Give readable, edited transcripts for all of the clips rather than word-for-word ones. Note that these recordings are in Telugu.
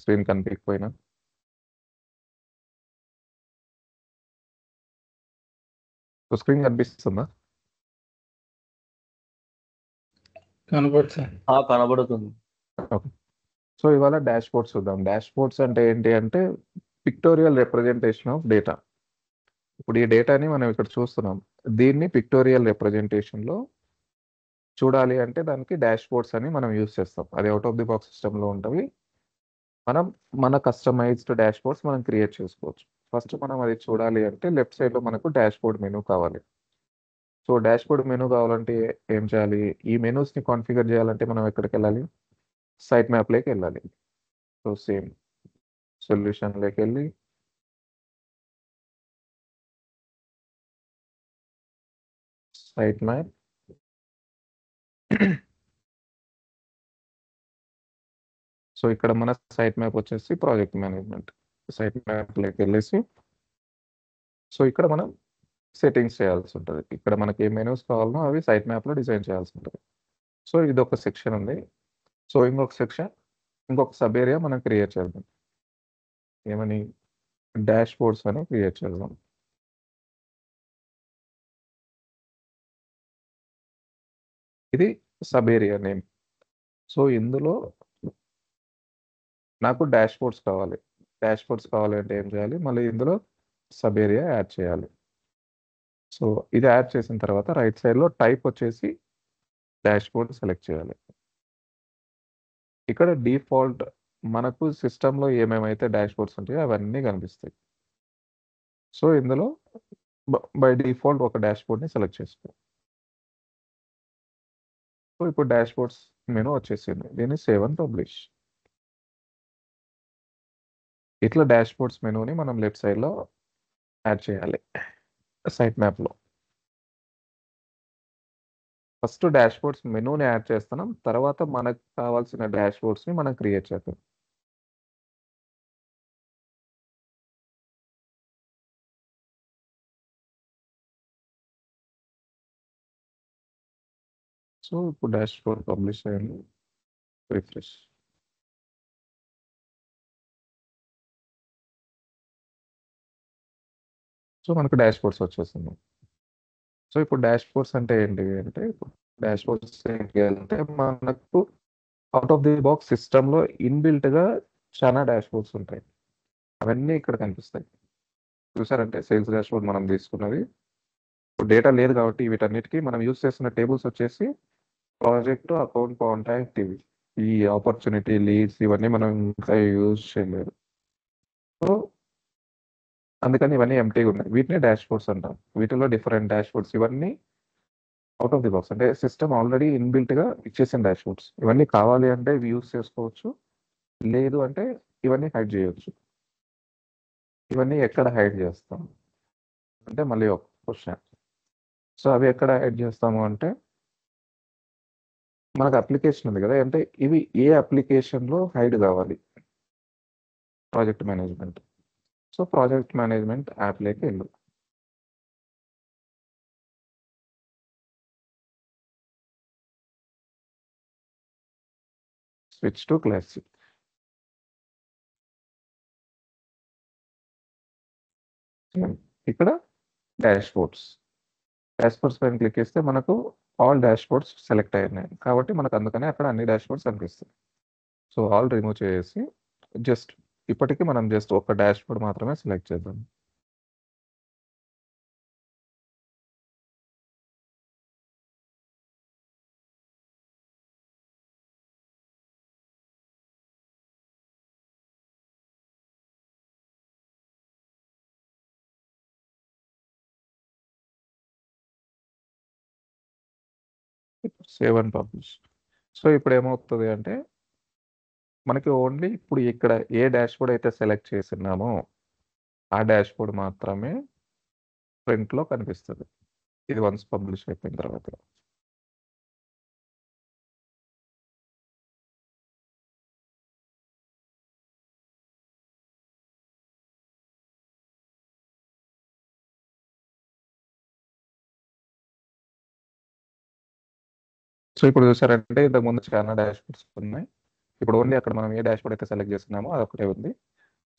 స్క్రీన్ కనిపించకపోయినా. సో స్క్రీన్ కనిపిస్తుందా? కనపడుతుంది. కనబడుతుంది. ఓకే. సో ఇవాళ డాష్ బోర్డ్స్ చూద్దాం. డాష్ బోర్డ్స్ అంటే ఏంటి అంటే పిక్టోరియల్ రిప్రజెంటేషన్ ఆఫ్ డేటా. ఇప్పుడు ఈ డేటాని మనం ఇక్కడ చూస్తున్నాం. దీన్ని పిక్టోరియల్ రిప్రజెంటేషన్లో చూడాలి అంటే దానికి డాష్ బోర్డ్స్ అని మనం యూజ్ చేస్తాం. అది అవుట్ ఆఫ్ ది బాక్స్ సిస్టంలో ఉంటవి. మనం మన కస్టమైజ్డ్ డాష్ బోర్డ్స్ మనం క్రియేట్ చేసుకోవచ్చు. ఫస్ట్ మనం అది చూడాలి అంటే లెఫ్ట్ సైడ్లో మనకు డాష్ బోర్డ్ మెనూ కావాలి. సో డాష్ బోర్డ్ మెనూ కావాలంటే ఏం చేయాలి? ఈ మెనూస్ని కాన్ఫిగర్ చేయాలంటే మనం ఎక్కడికి వెళ్ళాలి? సైట్ మ్యాప్లోకి వెళ్ళాలి. సో సేమ్ సొల్యూషన్లోకి వెళ్ళి సైట్ మ్యాప్, సో ఇక్కడ మన సైట్ మ్యాప్ వచ్చేసి ప్రాజెక్ట్ మేనేజ్మెంట్. సైట్ మ్యాప్లోకి వెళ్ళేసి సో ఇక్కడ మనం సెట్టింగ్స్ చేయాల్సి ఉంటుంది. ఇక్కడ మనకి ఏ మెనూస్ కావాలనో అవి సైట్ మ్యాప్లో డిజైన్ చేయాల్సి ఉంటుంది. సో ఇది ఒక సెక్షన్ ఉంది. సో ఇంకొక సబ్ ఏరియా మనం క్రియేట్ చేద్దాం. ఏమని? డాష్ బోర్డ్స్ అని క్రియేట్ చేద్దాం. ఇది సబ్ ఏరియా నేమ్. సో ఇందులో నాకు డాష్ బోర్డ్స్ కావాలి. డాష్ బోర్డ్స్ కావాలి అంటే ఏం చేయాలి? మళ్ళీ ఇందులో సబ్ ఏరియా యాడ్ చేయాలి. సో ఇది యాడ్ చేసిన తర్వాత రైట్ సైడ్లో టైప్ వచ్చేసి డాష్ బోర్డ్ సెలెక్ట్ చేయాలి. ఇక్కడ డిఫాల్ట్ మనకు సిస్టంలో ఏమేమైతే డాష్ బోర్డ్స్ ఉంటాయో అవన్నీ కనిపిస్తాయి. సో ఇందులో బై డిఫాల్ట్ ఒక డాష్ బోర్డ్ని సెలెక్ట్ చేసుకో. సో ఇప్పుడు డాష్ బోర్డ్స్ మెనూ వచ్చేసింది. దీన్ని సేవ్ అండ్ పబ్లిష్. ఇట్లా డాష్ బోర్డ్స్ మెనూని మనం లెఫ్ట్ సైడ్లో యాడ్ చేయాలి సైట్ మ్యాప్లో. ఫస్ట్ డాష్ బోర్డ్స్ మెనూని యాడ్ చేస్తున్నాం, తర్వాత మనకు కావాల్సిన డాష్ బోర్డ్స్ని మనం క్రియేట్ చేద్దాం. సో ఇప్పుడు డాష్ బోర్డ్ పబ్లిష్ అయ్యింది. రిఫ్రెష్. సో మనకు డాష్ బోర్డ్స్ వచ్చేసింది. సో ఇప్పుడు డాష్ బోర్డ్స్ అంటే ఏంటి అంటే డాష్ బోర్డ్స్ ఏంటి అంటే మనకు అవుట్ ఆఫ్ ది బాక్స్ సిస్టంలో ఇన్బిల్ట్గా చాలా డాష్ బోర్డ్స్ ఉంటాయి. అవన్నీ ఇక్కడ కనిపిస్తాయి. చూసారంటే సేల్స్ డాష్ బోర్డ్ మనం తీసుకున్నది. డేటా లేదు కాబట్టి వీటన్నిటికీ మనం యూజ్ చేస్తున్న టేబుల్స్ వచ్చేసి ప్రాజెక్ట్, అకౌంట్, కాంటాక్ట్, ఇవి ఈ ఆపర్చునిటీ, లీడ్స్ ఇవన్నీ మనం ఇంకా యూజ్ చేయలేదు. సో అందుకని ఇవన్నీ ఎంటీగా ఉన్నాయి. వీటిని డాష్ బోర్డ్స్ అంటాం. వీటిలో డిఫరెంట్ డాష్ బోర్డ్స్ ఇవన్నీ అవుట్ ఆఫ్ ది బాక్స్ అంటే సిస్టమ్ ఆల్రెడీ ఇన్బిల్ట్గా ఇచ్చేసిన డాష్ బోర్డ్స్. ఇవన్నీ కావాలి అంటే ఇవి యూజ్ చేసుకోవచ్చు, లేదు అంటే ఇవన్నీ హైడ్ చేయొచ్చు. ఇవన్నీ ఎక్కడ హైడ్ చేస్తాం అంటే మళ్ళీ ఒక క్వశ్చన్. సో అవి ఎక్కడ హైడ్ చేస్తాము అంటే మనకు అప్లికేషన్ ఉంది కదా, అంటే ఇవి ఏ అప్లికేషన్లో హైడ్ కావాలి? Project management. So project management యాప్లోకి వెళ్ళు. Switch to classic. ఇక్కడ డాష్ బోర్డ్స్ పైన క్లిక్ చేస్తే మనకు ఆల్ డాష్ బోర్డ్స్ సెలెక్ట్ అయినాయి కాబట్టి మనకు అందుకనే అక్కడ అన్ని డాష్ బోర్డ్స్ కనిపిస్తాయి. సో ఆల్ రిమూవ్ చేసి జస్ట్ ఇప్పటికీ మనం జస్ట్ ఒక డాష్ బోర్డ్ మాత్రమే సెలెక్ట్ చేద్దాం. Save and publish. సో ఇప్పుడు ఏమవుతుంది అంటే మనకి ఓన్లీ ఇప్పుడు ఇక్కడ ఏ డాష్ బోర్డ్ అయితే సెలెక్ట్ చేస్తున్నామో ఆ డాష్ బోర్డ్ మాత్రమే ప్రింట్లో కనిపిస్తుంది. ఇది వన్స్ పబ్లిష్ అయిపోయిన తర్వాత. సో ఇప్పుడు చూసారంటే ఇంతకుముందు చాలా డాష్ బోర్డ్స్ ఉన్నాయి. ఇప్పుడు ఓన్లీ అక్కడ మనం ఏ డాష్‌బోర్డ్ అయితే సెలెక్ట్ చేసుకున్నామో అదొక్కటే ఉంది.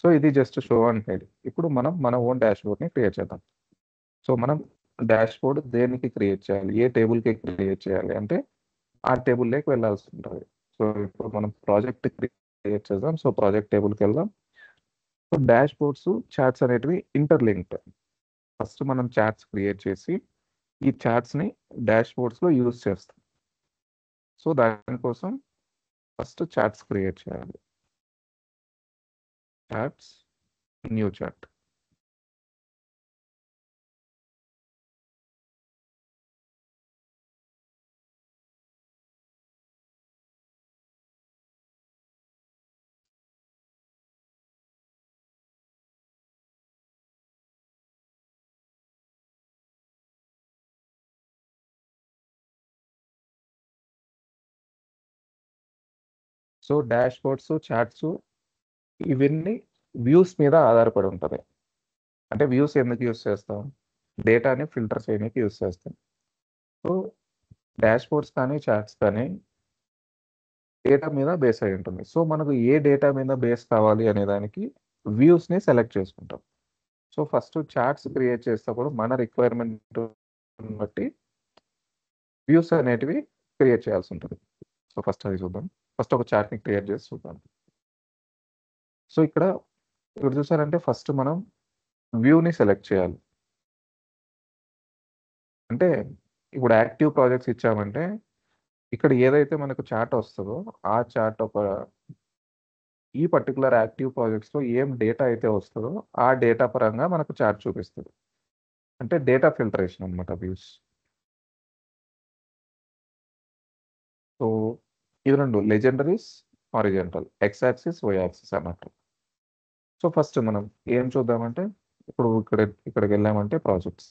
సో, ఇది జస్ట్ షో అండ్ హైడ్. ఇప్పుడు మనం మన ఓన్ డాష్‌బోర్డ్‌ని క్రియేట్ చేద్దాం. సో, మనం డాష్‌బోర్డ్ దేనికి క్రియేట్ చేయాలి? ఏ టేబుల్‌కి క్రియేట్ చేయాలి అంటే, ఆ టేబుల్‌లోకి వెళ్ళాల్సి ఉంటది. సో, ఇప్పుడు మనం ప్రాజెక్ట్ క్రియేట్ చేద్దాం. సో, ప్రాజెక్ట్ టేబుల్‌కెళ్దాం. సో, డాష్‌బోర్డ్స్, చార్ట్స్ అనేటివి ఇంటర్‌లింక్డ్. ఫస్ట్ మనం చార్ట్స్ క్రియేట్ చేసి, ఈ చార్ట్స్‌ని డాష్‌బోర్డ్స్‌లో యూజ్ చేస్తాం. సో, దానికోసం ఫస్ట్ చార్ట్స్ క్రియేట్ చేయాలి. Charts, new chart. So, dashboards, charts ఇవన్నీ వ్యూస్ మీద ఆధారపడి ఉంటది. అంటే వ్యూస్ ఎందుకు యూజ్ చేస్తాం? డేటాని ఫిల్టర్ చేయనీకి యూజ్ చేస్తాం. సో, డాష్‌బోర్డ్స్ కానీ, చార్ట్స్ కానీ డేటా మీద బేస్ అయి ఉంటుంది. సో, మనకు ఏ డేటా మీద బేస్ కావాలి అనే దానికి వ్యూస్‌ని సెలెక్ట్ చేసుకుంటాం. సో, ఫస్ట్ చార్ట్స్ క్రియేట్ చేసేటప్పుడు మన రిక్వైర్మెంట్ బట్టి వ్యూస్ అనేటివి క్రియేట్ చేయాల్సి ఉంటది. సో, ఫస్ట్ అది చూద్దాం. ఫస్ట్ ఒక చార్ట్‌ని క్రియేట్ చేసి చూద్దాం. సో, ఇక్కడ చూసారంటే ఫస్ట్ మనం వ్యూని సెలెక్ట్ చేయాలి. అంటే ఇప్పుడు యాక్టివ్ ప్రాజెక్ట్స్ ఇచ్చామంటే ఇక్కడ ఏదైతే మనకు చార్ట్ వస్తదో, ఆ చార్ట్ ఈ పర్టిక్యులర్ యాక్టివ్ ప్రాజెక్ట్స్‌లో ఏం డేటా అయితే వస్తదో, ఆ డేటా పరంగా మనకు చార్ట్ చూపిస్తది. అంటే డేటా ఫిల్టరేషన్ అన్నమాట వ్యూస్. సో, ఇవి 2 legendaries, horizontal. X axis, Y axis అన్నట్టు. సో, ఫస్ట్ మనం ఏం చూద్దామంటే, ఇప్పుడు ఇక్కడికెళ్ళామంటే projects.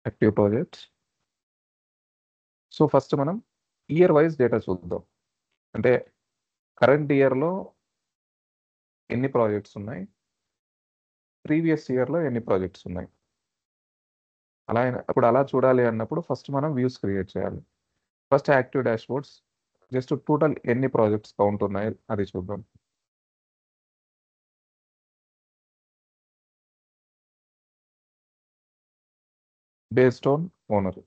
Active projects. So, first మనం ఇయర్ వైస్ డేటా చూద్దాం. అంటే కరెంట్ ఇయర్‌లో ఎన్ని ప్రాజెక్ట్స్ ఉన్నాయి? ప్రీవియస్ ఇయర్‌లో ఎన్ని ప్రాజెక్ట్స్ ఉన్నాయి? ఇప్పుడు అలా చూడాలి అన్నప్పుడు ఫస్ట్ మనం వ్యూస్ క్రియేట్ చేయాలి. First active dashboards just total ఎన్ని ప్రాజెక్ట్స్ కౌంట్ ఉన్నాయి అది చూద్దాం. Based on owner.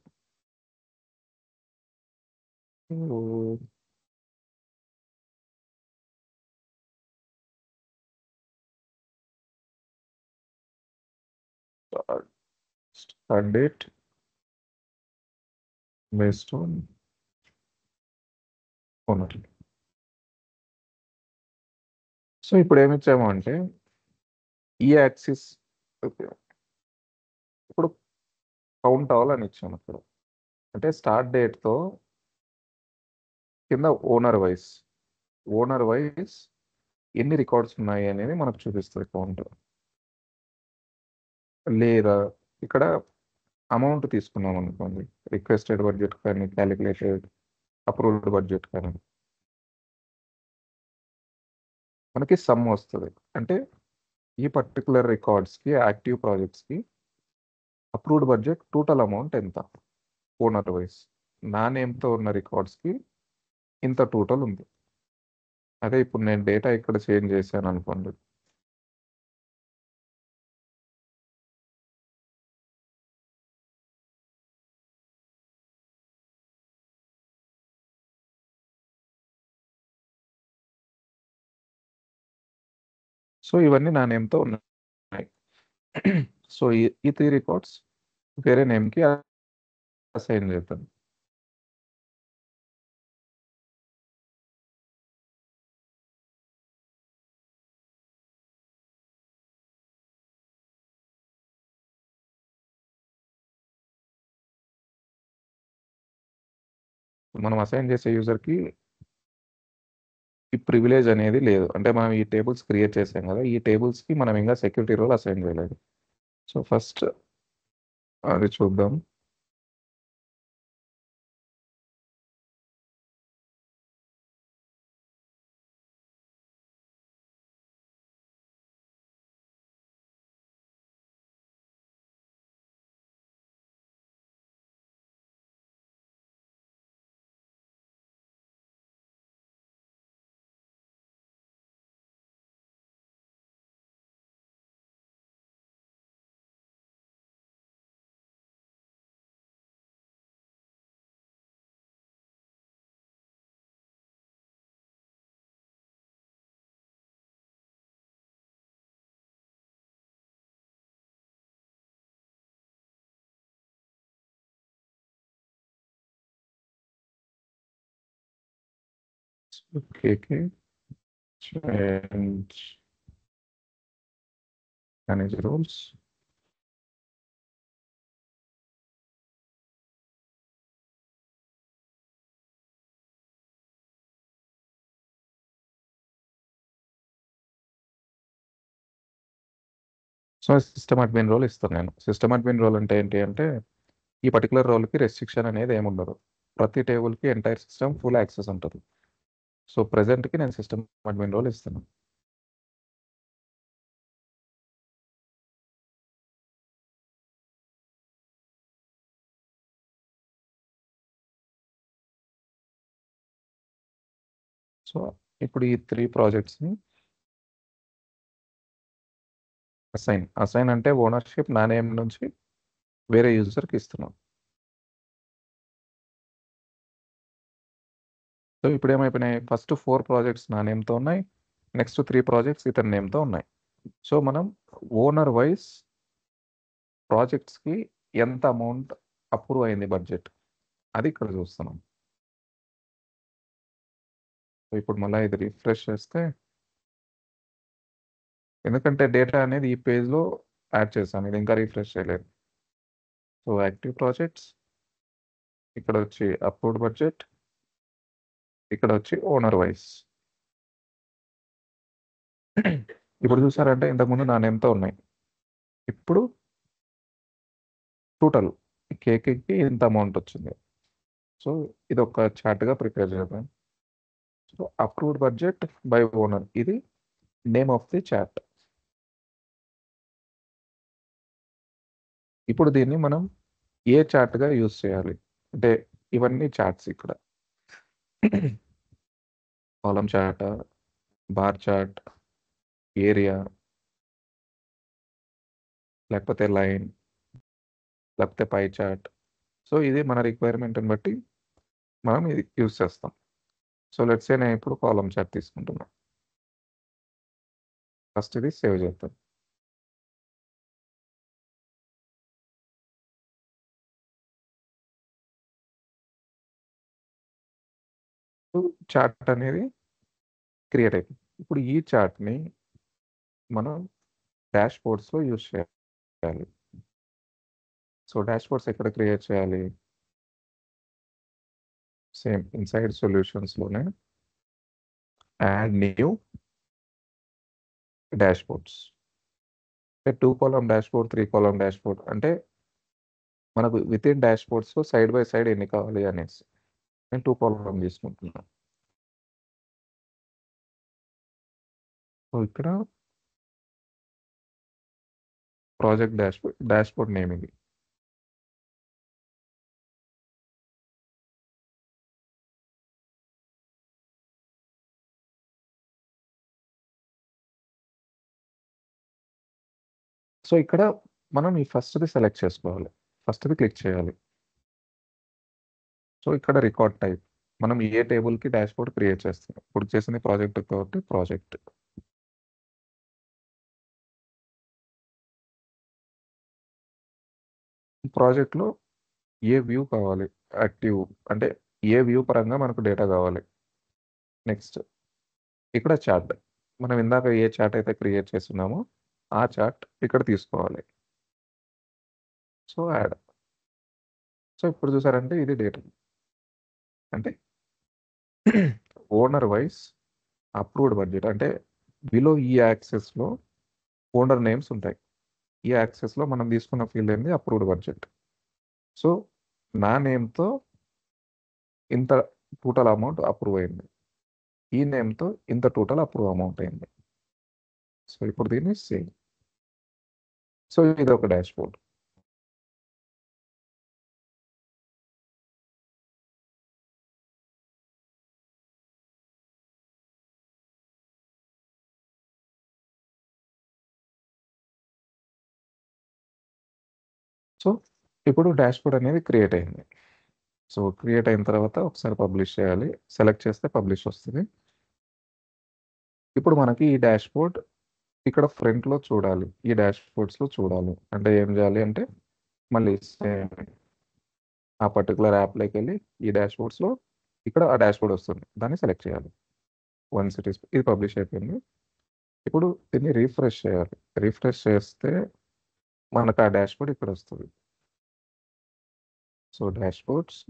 So, start date based on owner. So, ఇప్పుడు ఏమి ఇచ్చాము అంటే ఈ యాక్సిస్ ఓకే. ఇప్పుడు కౌంట్ అవ్వాలని ఇచ్చాము ఇక్కడ. అంటే స్టార్ట్ డేట్‌తో కింద ఓనర్ వైస్ ఎన్ని రికార్డ్స్ ఉన్నాయి అనేది మనకు చూపిస్తది కౌంట్. లేదా ఇక్కడ అమౌంట్ తీసుకున్నాం అనుకోండి. రిక్వెస్టెడ్ బడ్జెట్ కానీ, కాలిక్యులేటెడ్, అప్రూవ్డ్ బడ్జెట్ కానీ మనకి సమ్ వస్తది. అంటే ఈ పర్టిక్యులర్ రికార్డ్స్‌కి, యాక్టివ్ ప్రాజెక్ట్స్‌కి అప్రూవ్డ్ బడ్జెట్ టోటల్ అమౌంట్ ఎంత? Owner wise. నా నేమ్‌తో ఉన్న రికార్డ్స్‌కి ఇంత టోటల్ ఉంది. అదే ఇప్పుడు నేను డేటా ఇక్కడ చేంజ్ చేశాననుకోండి. సో, ఇవన్నీ నా నేమ్‌తో ఉన్నాయి. సో, ఈ ఈ 3 రికార్డ్స్ వేరే నేమ్‌కి అసైన్ చేద్దాం. మనం అసైన్ చేసే యూజర్‌కి ఈ ప్రివిలేజ్ అనేది లేదు. అంటే మనం ఈ టేబుల్స్ క్రియేట్ చేసాం కదా! ఈ టేబుల్స్‌కి మనం ఇంకా సెక్యూరిటీ రోల్ అసైన్ చేయలేదు. సో, ఫస్ట్ అది చూద్దాం. KK change manage roles. So system admin role ఇస్తాను నేను. సిస్టమ్ అడ్మిన్ రోల్ అంటే ఏంటి అంటే ఈ పర్టికులర్ రోల్కి రెస్ట్రిక్షన్ అనేది ఏముండదు. ప్రతి టేబుల్కి ఎంటైర్ సిస్టమ్ ఫుల్ యాక్సెస్ ఉంటుంది. సో ప్రెసెంట్కి నేను సిస్టమ్ అడ్మిన్ రోల్ ఇస్తాను. సో ఇప్పుడు ఈ 3 ప్రాజెక్ట్స్ని అసైన్ అంటే ఓనర్షిప్ నా నేమ్ నుంచి వేరే యూజర్కి ఇస్తున్నాం. సో ఇప్పుడు ఏమైపోయినాయి, ఫస్ట్ 4 ప్రాజెక్ట్స్ నా నేమ్తో ఉన్నాయి, నెక్స్ట్ 3 ప్రాజెక్ట్స్ ఇతని నేమ్తో ఉన్నాయి. సో మనం ఓనర్ వైజ్ ప్రాజెక్ట్స్కి ఎంత అమౌంట్ అప్రూవ్ అయింది బడ్జెట్ అది ఇక్కడ చూస్తున్నాం. సో ఇప్పుడు మళ్ళీ ఇది రిఫ్రెష్ చేస్తే, ఎందుకంటే డేటా అనేది ఈ పేజ్లో యాడ్ చేశాను, ఇది ఇంకా రిఫ్రెష్ చేయలేదు. సో యాక్టివ్ ప్రాజెక్ట్స్, ఇక్కడ వచ్చి అప్రూవ్డ్ బడ్జెట్, ఇక్కడ వచ్చి ఓనర్ వైజ్. ఇప్పుడు చూసారంటే ఇంతకుముందు నా నేమ్తో ఉన్నాయి, ఇప్పుడు టోటల్ కేకేకి ఇంత అమౌంట్ వచ్చింది. సో ఇది ఒక చార్ట్గా ప్రిపేర్ చేద్దాం. So approved budget by owner, ఇది నేమ్ ఆఫ్ ది చార్ట్. ఇప్పుడు దీన్ని మనం ఏ చార్ట్గా యూజ్ చేయాలి అంటే ఇవన్నీ చార్ట్స్, ఇక్కడ కాలం చార్ట్, బార్ చార్ట్, ఏరియా, లేకపోతే లైన్, లేకపోతే పై చార్ట్. సో ఇది మన రిక్వైర్మెంట్ని బట్టి మనం ఇది యూజ్ చేస్తాం. సో లెట్స్ సే నేను ఇప్పుడు కాలం చార్ట్ తీసుకుంటున్నాను. ఫస్ట్ ఇది సేవ్ చేస్తాను. చార్ట్ అనేది క్రియేట్ అయిపోయింది. ఇప్పుడు ఈ చార్ట్ని మనం డాష్ బోర్డ్స్లో యూజ్ చేయాలి. సో డాష్ బోర్డ్స్ ఎక్కడ క్రియేట్ చేయాలి, సేమ్ ఇన్సైడ్ సొల్యూషన్స్లోనే add new dashboards. 2 column dashboard, 3 column dashboard అంటే మనకు విత్ ఇన్ డాష్ బోర్డ్స్లో సైడ్ బై సైడ్ ఎన్ని కావాలి అనేసి నేను 2 కాలమ్ తీసుకుంటున్నాను. సో ఇక్కడ ప్రాజెక్ట్ డాష్ బోర్డ్ నేమ్ ఇది. సో ఇక్కడ మనం ఈ ఫస్ట్ది సెలెక్ట్ చేసుకోవాలి, ఫస్ట్ది క్లిక్ చేయాలి. సో ఇక్కడ రికార్డ్ టైప్, మనం ఏ టేబుల్కి డాష్ బోర్డ్ క్రియేట్ చేస్తాం. ఇప్పుడు చేసింది ప్రాజెక్ట్ కాబట్టి ప్రాజెక్ట్. ప్రాజెక్ట్లో ఏ వ్యూ కావాలి, యాక్టివ్ అంటే ఏ వ్యూ పరంగా మనకు డేటా కావాలి. నెక్స్ట్ ఇక్కడ చార్ట్, మనం ఇందాక ఏ చార్ట్ అయితే క్రియేట్ చేస్తున్నామో ఆ చార్ట్ ఇక్కడ తీసుకోవాలి. So add. సో ఇప్పుడు చూసారంటే ఇది డేటా అంటే ఓనర్ వైజ్ అప్రూవ్డ్ బడ్జెట్ అంటే బిలో ఈ యాక్సెస్లో ఓనర్ నేమ్స్ ఉంటాయి. ఈ యాక్సెస్లో మనం తీసుకున్న ఫీల్డ్ ఏంది, అప్రూవ్డ్ బడ్జెట్. సో నా నేమ్తో ఇంత టోటల్ అమౌంట్ అప్రూవ్ అయింది, ఈ నేమ్తో ఇంత టోటల్ అప్రూవ్ అమౌంట్ అయింది. సో ఇప్పుడు దీన్ని సేవ్. సో ఇది ఒక డాష్ బోర్డ్. సో ఇప్పుడు డాష్ బోర్డ్ అనేది క్రియేట్ అయింది. సో క్రియేట్ అయిన తర్వాత ఒకసారి పబ్లిష్ చేయాలి, సెలెక్ట్ చేస్తే పబ్లిష్ వస్తుంది. ఇప్పుడు మనకి ఈ డాష్ బోర్డ్ ఇక్కడ ఫ్రంట్లో చూడాలి, ఈ డాష్ బోర్డ్స్లో చూడాలి అంటే ఏం చేయాలి అంటే మళ్ళీ సేమ్ ఆ పర్టికులర్ యాప్లోకి వెళ్ళి ఈ డాష్ బోర్డ్స్లో ఇక్కడ ఆ డాష్ బోర్డ్ వస్తుంది, దాన్ని సెలెక్ట్ చేయాలి. వన్స్ ఇది పబ్లిష్ అయిపోయింది. ఇప్పుడు దీన్ని రీఫ్రెష్ చేయాలి. రీఫ్రెష్ చేస్తే మనకు ఆ డాష్‌బోర్డ్ ఇక్కడొస్తది. So, dashboards.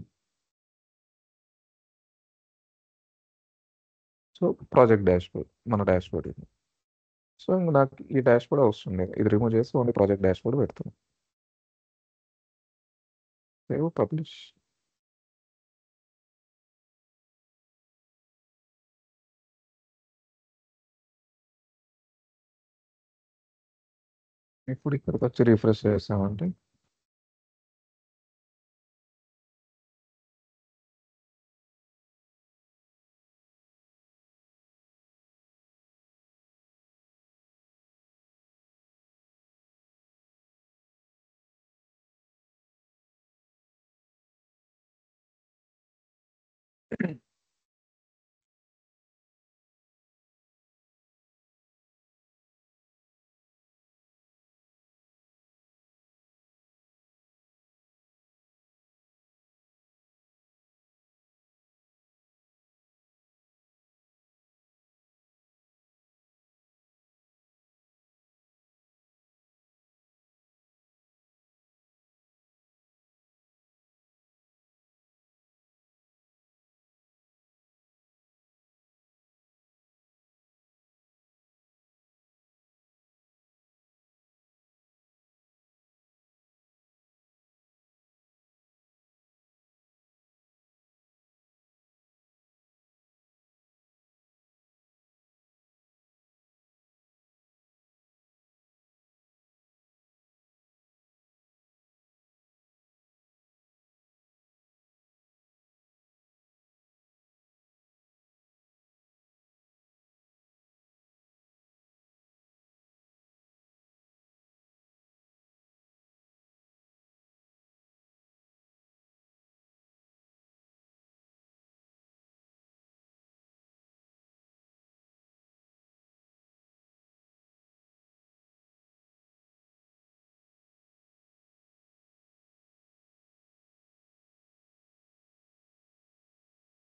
So, project dashboard. మన డాష్‌బోర్డ్ ఇది. సో, ఇంక నాకు ఈ డాష్‌బోర్డ్ అవసరం లేదు. ఇది రిమూవ్ చేసి ఓన్లీ ప్రాజెక్ట్ డాష్‌బోర్డ్ పెడుతున్నా. Save, publish. ఇప్పుడు ఇక్కడికొచ్చి రిఫ్రెష్ చేసామంటే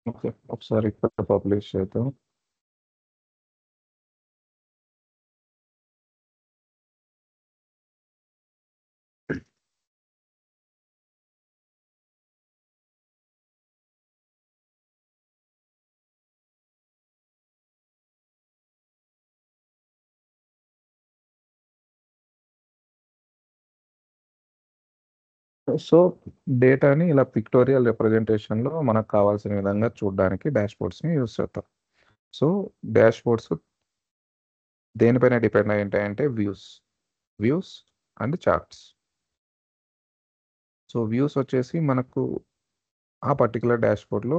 ఓకే. ఒకసారి ఇక్కడ పబ్లిష్ చేద్దాం. సో, డేటాని ఇలా పిక్టోరియల్ రిప్రజెంటేషన్‌లో మనకు కావాల్సిన విధంగా చూడడానికి డాష్‌బోర్డ్స్‌ని యూజ్ చేద్దాం. సో, డాష్‌బోర్డ్స్ దేనిపైన డిపెండ్ అయి ఉంటాయంటే views and charts. So, views వచ్చేసి మనకు ఆ పర్టిక్యులర్ డాష్‌బోర్డ్‌లో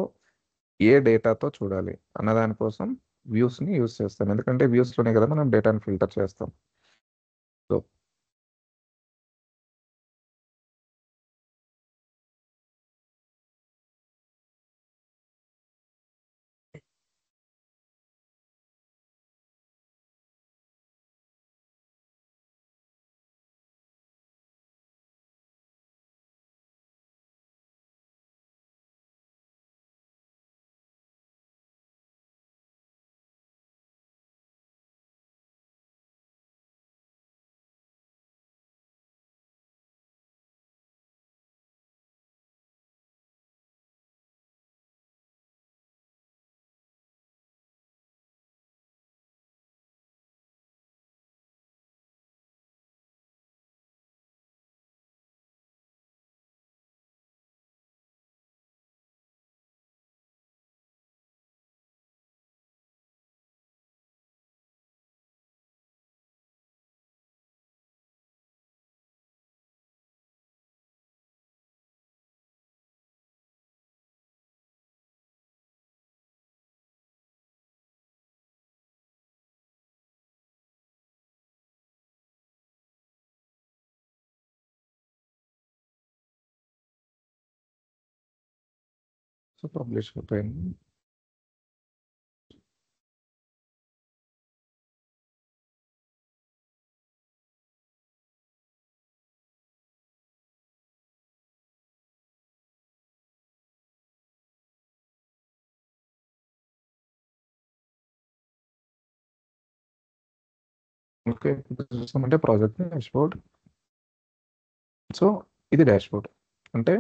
ఏ డేటాతో చూడాలి అన్న దాని కోసం వ్యూస్‌ని యూజ్ చేస్తాం. ఎందుకంటే వ్యూస్‌లోనే కదా మనం డేటాని ఫిల్టర్ చేస్తాం. సో సో, పబ్లిష్ అయిపోయింది. ఓకే. చూసామంటే ప్రాజెక్ట్ డాష్‌బోర్డ్. సో, ఇది డాష్‌బోర్డ్. అంటే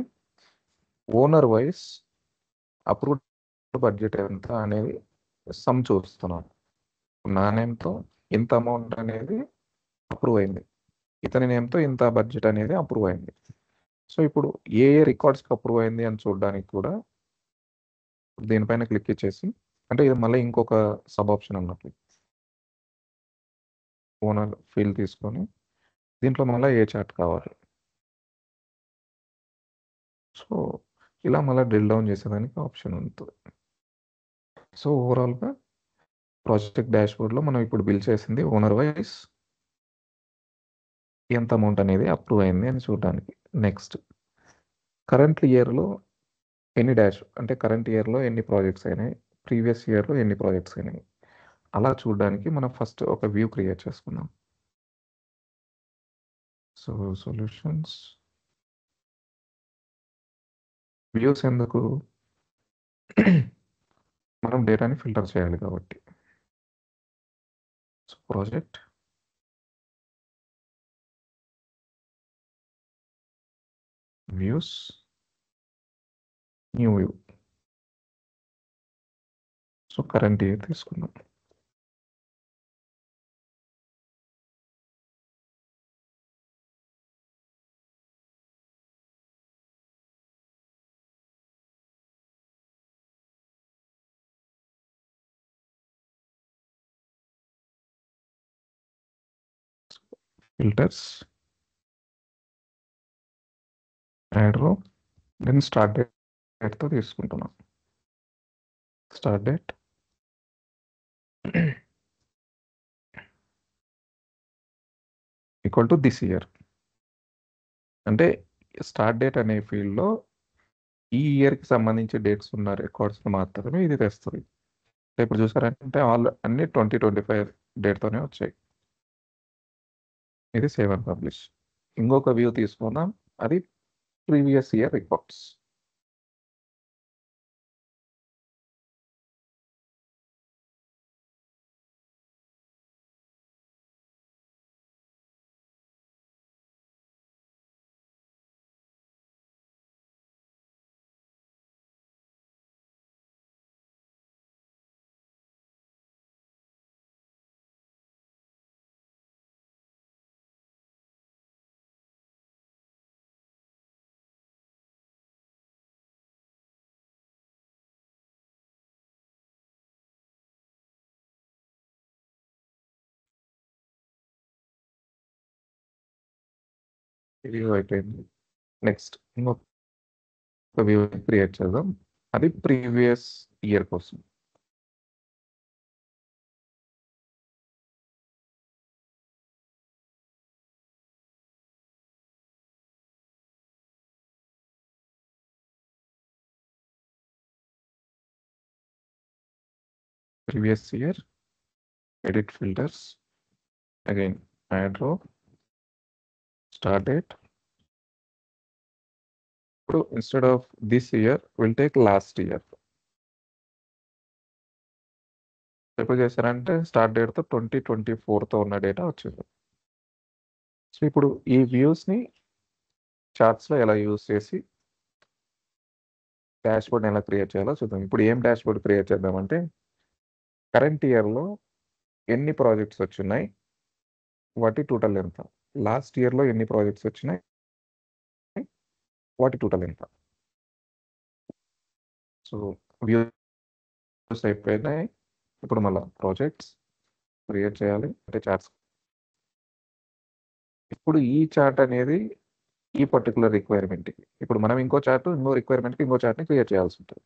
ఓనర్ వైస్ అప్రూవ్డ్ బడ్జెట్ ఎంత అనేది సమ్ చూస్తున్నాం. నా నేమ్‌తో ఇంత అమౌంట్ అనేది అప్రూవ్ అయింది. ఇతని నేమ్‌తో ఇంత బడ్జెట్ అనేది అప్రూవ్ అయింది. సో, ఇప్పుడు ఏ రికార్డ్స్‌కి అప్రూవ్ అయింది అని చూడడానికి కూడా దీనిపైన క్లిక్ ఇచ్చేసి, అంటే ఇది మళ్ళీ ఇంకొక సబ్ ఆప్షన్ అన్నట్టు. ఓనర్ ఫీల్డ్ తీసుకొని దీంట్లో మళ్ళీ ఏ చార్ట్ కావాలి. సో, ఇలా మళ్ళీ డ్రిల్ డౌన్ చేసేదానికి ఆప్షన్ ఉంటుంది. సో, ఓవరాల్‌గా ప్రాజెక్ట్ డాష్‌బోర్డ్‌లో మనం ఇప్పుడు బిల్ చేసింది ఓనర్ వైస్ ఎంత అమౌంట్ అనేది అప్రూవ్ అయింది అని చూడడానికి. నెక్స్ట్ కరెంట్ ఇయర్‌లో అంటే కరెంట్ ఇయర్‌లో ఎన్ని ప్రాజెక్ట్స్ అయినాయి, ప్రీవియస్ ఇయర్‌లో ఎన్ని ప్రాజెక్ట్స్ అయినాయి. అలా చూడడానికి మనం ఫస్ట్ ఒక వ్యూ క్రియేట్ చేసుకుందాం. సో, సొల్యూషన్స్ వ్యూస్ ఎందుకు? మనం డేటాని ఫిల్టర్ చేయాలి కాబట్టి. So, project views new view. So, current year తీసుకుందాం. ఫిల్టర్స్, యాడ్ రో, దెన్ స్టార్ట్ డేట్‌తో తీసుకుంటున్నాం. Start date equal to this year. అంటే స్టార్ట్ డేట్ అనే ఫీల్డ్‌లో ఈ ఇయర్‌కి సంబంధించి డేట్స్ ఉన్న రికార్డ్స్‌ని మాత్రమే ఇది తెస్తది. ఇప్పుడు చూసారంటే అన్ని 2025 డేట్‌తోనే వచ్చాయి. ఇది సేవ్ అండ్ పబ్లిష్. ఇంకొక వ్యూ తీసుకుందాం. అది ప్రీవియస్ ఇయర్ రికార్డ్స్. వ్యూ అయిపోయింది. నెక్స్ట్ ఇంకొక వ్యూ క్రియేట్ చేద్దాం. అది ప్రీవియస్ ఇయర్ కోసం. Previous year, edit filters, again add రో, స్టార్ట్ డేట్. ఇప్పుడు instead of this year will take last year. ఎప్పుడు చేశారంటే స్టార్ట్ డేట్‌తో 2024తో ఉన్న డేటా వచ్చింది. సో, ఇప్పుడు ఈ వ్యూస్‌ని చార్ట్స్‌లో ఎలా యూజ్ చేసి డాష్‌బోర్డ్‌ని ఎలా క్రియేట్ చేయాలో చూద్దాం. ఇప్పుడు ఏం డాష్‌బోర్డ్ క్రియేట్ చేద్దామంటే, కరెంట్ ఇయర్‌లో ఎన్ని ప్రాజెక్ట్స్ వచ్చున్నాయి? వాటి టోటల్ ఎంత? లాస్ట్ ఇయర్‌లో ఎన్ని ప్రాజెక్ట్స్ వచ్చినాయి? వాటి టోటల్ ఎంత? సో, వ్యూస్ అయిపోయినాయి. ఇప్పుడు మళ్ళా ప్రాజెక్ట్స్ క్రియేట్ చేయాలి. అంటే చార్ట్స్. ఇప్పుడు ఈ చార్ట్ అనేది ఈ పర్టిక్యులర్ రిక్వైర్మెంట్‌కి. ఇప్పుడు మనం ఇంకో రిక్వైర్మెంట్‌కి ఇంకో చార్ట్‌ని క్రియేట్ చేయాల్సి ఉంటుంది.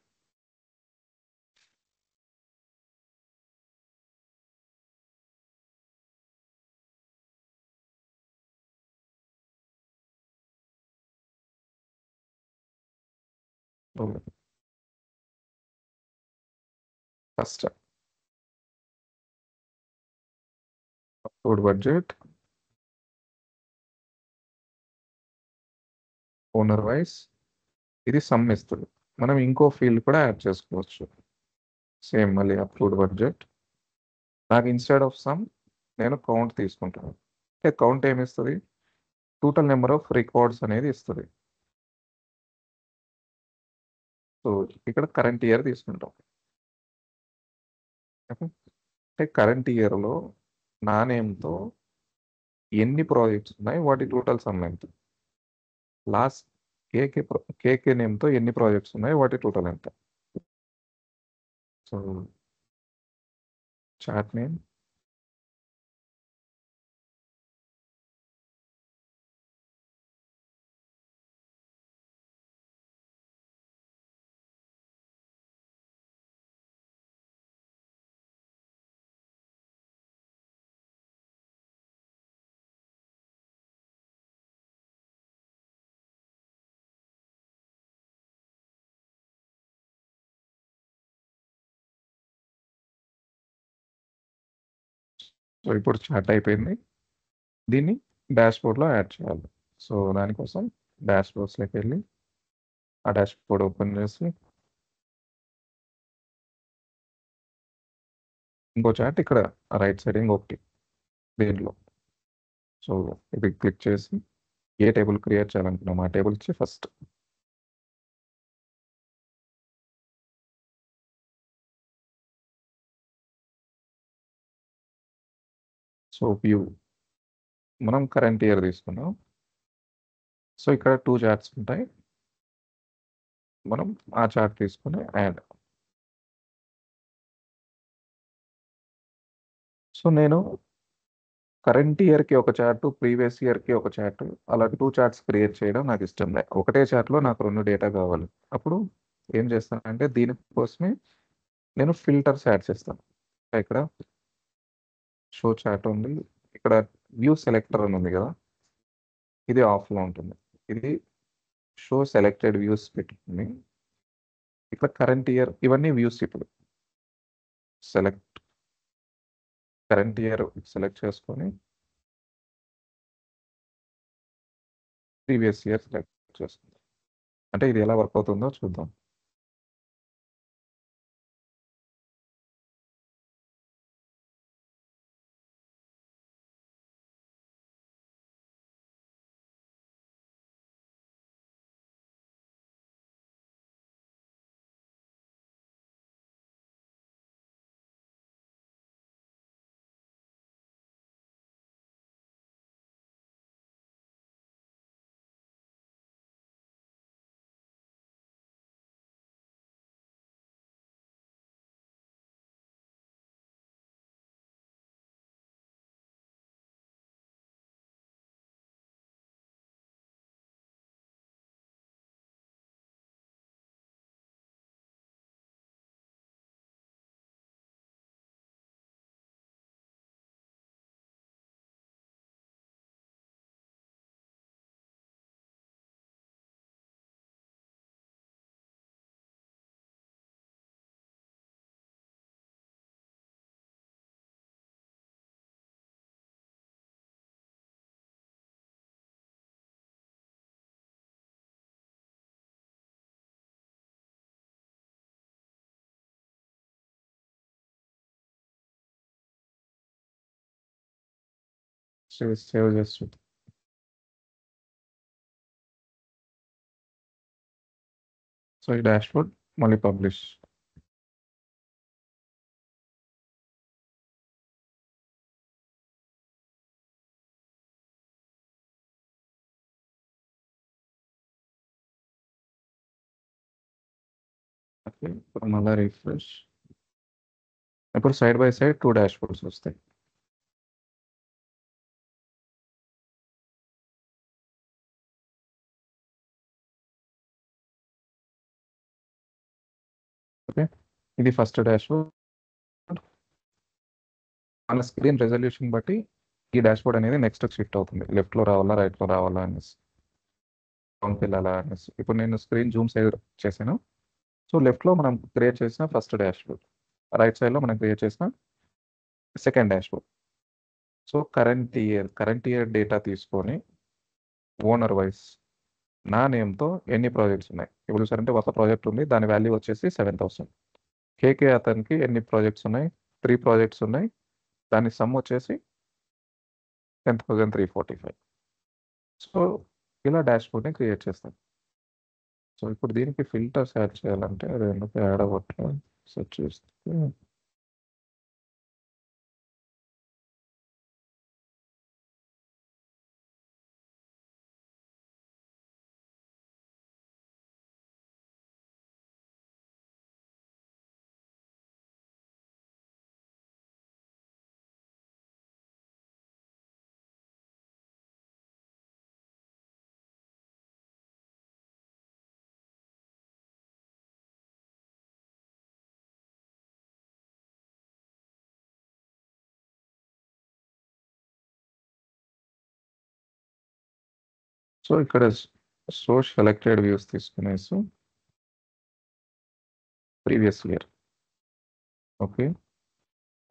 First approved budget, owner wise ఇది సమ్ ఇస్తుంది. మనం ఇంకో ఫీల్డ్ కూడా యాడ్ చేసుకోవచ్చు. సేమ్ మళ్ళీ అప్రూవ్డ్ బడ్జెట్. నాకు ఇన్‌స్టెడ్ ఆఫ్ సమ్ నేను కౌంట్ తీసుకుంటాను. కౌంట్ ఏమి ఇస్తుంది? టోటల్ నెంబర్ ఆఫ్ రికార్డ్స్ అనేది ఇస్తుంది. సో ఇక్కడ కరెంట్ ఇయర్ తీసుకుంటాం. ఓకే. అంటే కరెంట్ ఇయర్లో నా నేమ్తో ఎన్ని ప్రాజెక్ట్స్ ఉన్నాయి, వాటి టోటల్ సమ్ ఎంత. లాస్ట్ కేకే నేమ్తో ఎన్ని ప్రాజెక్ట్స్ ఉన్నాయి, వాటి టోటల్ ఎంత. సో చార్ట్ నేమ్, సో ఇప్పుడు చార్ట్ అయిపోయింది. దీన్ని డాష్ బోర్డ్లో యాడ్ చేయాలి. సో దానికోసం డాష్ బోర్డ్స్లోకి వెళ్ళి ఆ డాష్ బోర్డ్ ఓపెన్ చేసి ఇంకో చార్ట్ ఇక్కడ రైట్ సైడ్ ఇంకొకటి దీంట్లో. సో ఇది క్లిక్ చేసి ఏ టేబుల్ క్రియేట్ చేయాలనుకున్నాం ఆ టేబుల్ ఇచ్చి ఫస్ట్ సో వ్యూ మనం కరెంట్ ఇయర్ తీసుకున్నాం. సో ఇక్కడ 2 చార్ట్స్ ఉంటాయి. మనం ఆ చార్ట్ తీసుకుని యాడ్. సో నేను కరెంట్ ఇయర్కి ఒక చార్ట్, ప్రీవియస్ ఇయర్కి ఒక చార్ట్, అలా 2 చార్ట్స్ క్రియేట్ చేయడం నాకు ఇష్టం లేదు. ఒకటే చార్ట్లో నాకు 2 డేటా కావాలి. అప్పుడు ఏం చేస్తానంటే దీనికోసమే నేను ఫిల్టర్స్ యాడ్ చేస్తాను. ఇక్కడ షో చార్ట్ ఉంది, ఇక్కడ వ్యూ సెలెక్టర్ అని ఉంది కదా, ఇది ఆఫ్లో ఉంటుంది. ఇది షో సెలెక్టెడ్ వ్యూస్ పెట్టుకుని ఇక్కడ కరెంట్ ఇయర్ ఇవన్నీ వ్యూస్. ఇప్పుడు సెలెక్ట్ కరెంట్ ఇయర్ సెలెక్ట్ చేసుకొని ప్రీవియస్ ఇయర్ సెలెక్ట్ చేసుకుందాం. అంటే ఇది ఎలా వర్క్ అవుతుందో చూద్దాం. సేవ్ చేసి చూద్దాం. సో ఈ డాష్ బోర్డ్ మళ్ళీ పబ్లిష్. ఓకే, ఇప్పుడు మళ్ళీ రిఫ్రెష్. ఇప్పుడు side by side 2 dash boards వస్తాయి. ఓకే, ఇది ఫస్ట్ డాష్ బోర్డ్. మన స్క్రీన్ రెజల్యూషన్ బట్టి ఈ డాష్ బోర్డ్ అనేది నెక్స్ట్ షిఫ్ట్ అవుతుంది. లెఫ్ట్లో రావాలా, రైట్లో రావాలా అనేసి, డౌన్కి వెళ్ళాలా అనేసి. ఇప్పుడు నేను స్క్రీన్ జూమ్ సైడ్ చేశాను. సో లెఫ్ట్లో మనం క్రియేట్ చేసిన ఫస్ట్ డాష్ బోర్డ్, రైట్ సైడ్లో మనం క్రియేట్ చేసిన second dash board. So current year data తీసుకొని ఓనర్ వైస్ నా నేమ్తో ఎన్ని ప్రాజెక్ట్స్ ఉన్నాయి. ఇప్పుడు చూసారంటే ఒక ప్రాజెక్ట్ ఉంది, దాని వాల్యూ వచ్చేసి 7,000. కేకే అతనికి ఎన్ని ప్రాజెక్ట్స్ ఉన్నాయి? 3 ప్రాజెక్ట్స్ ఉన్నాయి, దాని సమ్ వచ్చేసి 10,345. సో ఇలా డాష్బోర్డ్ని క్రియేట్ చేస్తాను. సో ఇప్పుడు దీనికి ఫిల్టర్స్ యాడ్ చేయాలంటే అది ఎందుకు యాడ్ అవ్వట్లేదు సెర్చ్ చేస్తే సో ఇక్కడ షో సెలెక్టెడ్ వ్యూస్ తీసుకునేసి ప్రీవియస్ ఇయర్. ఓకే,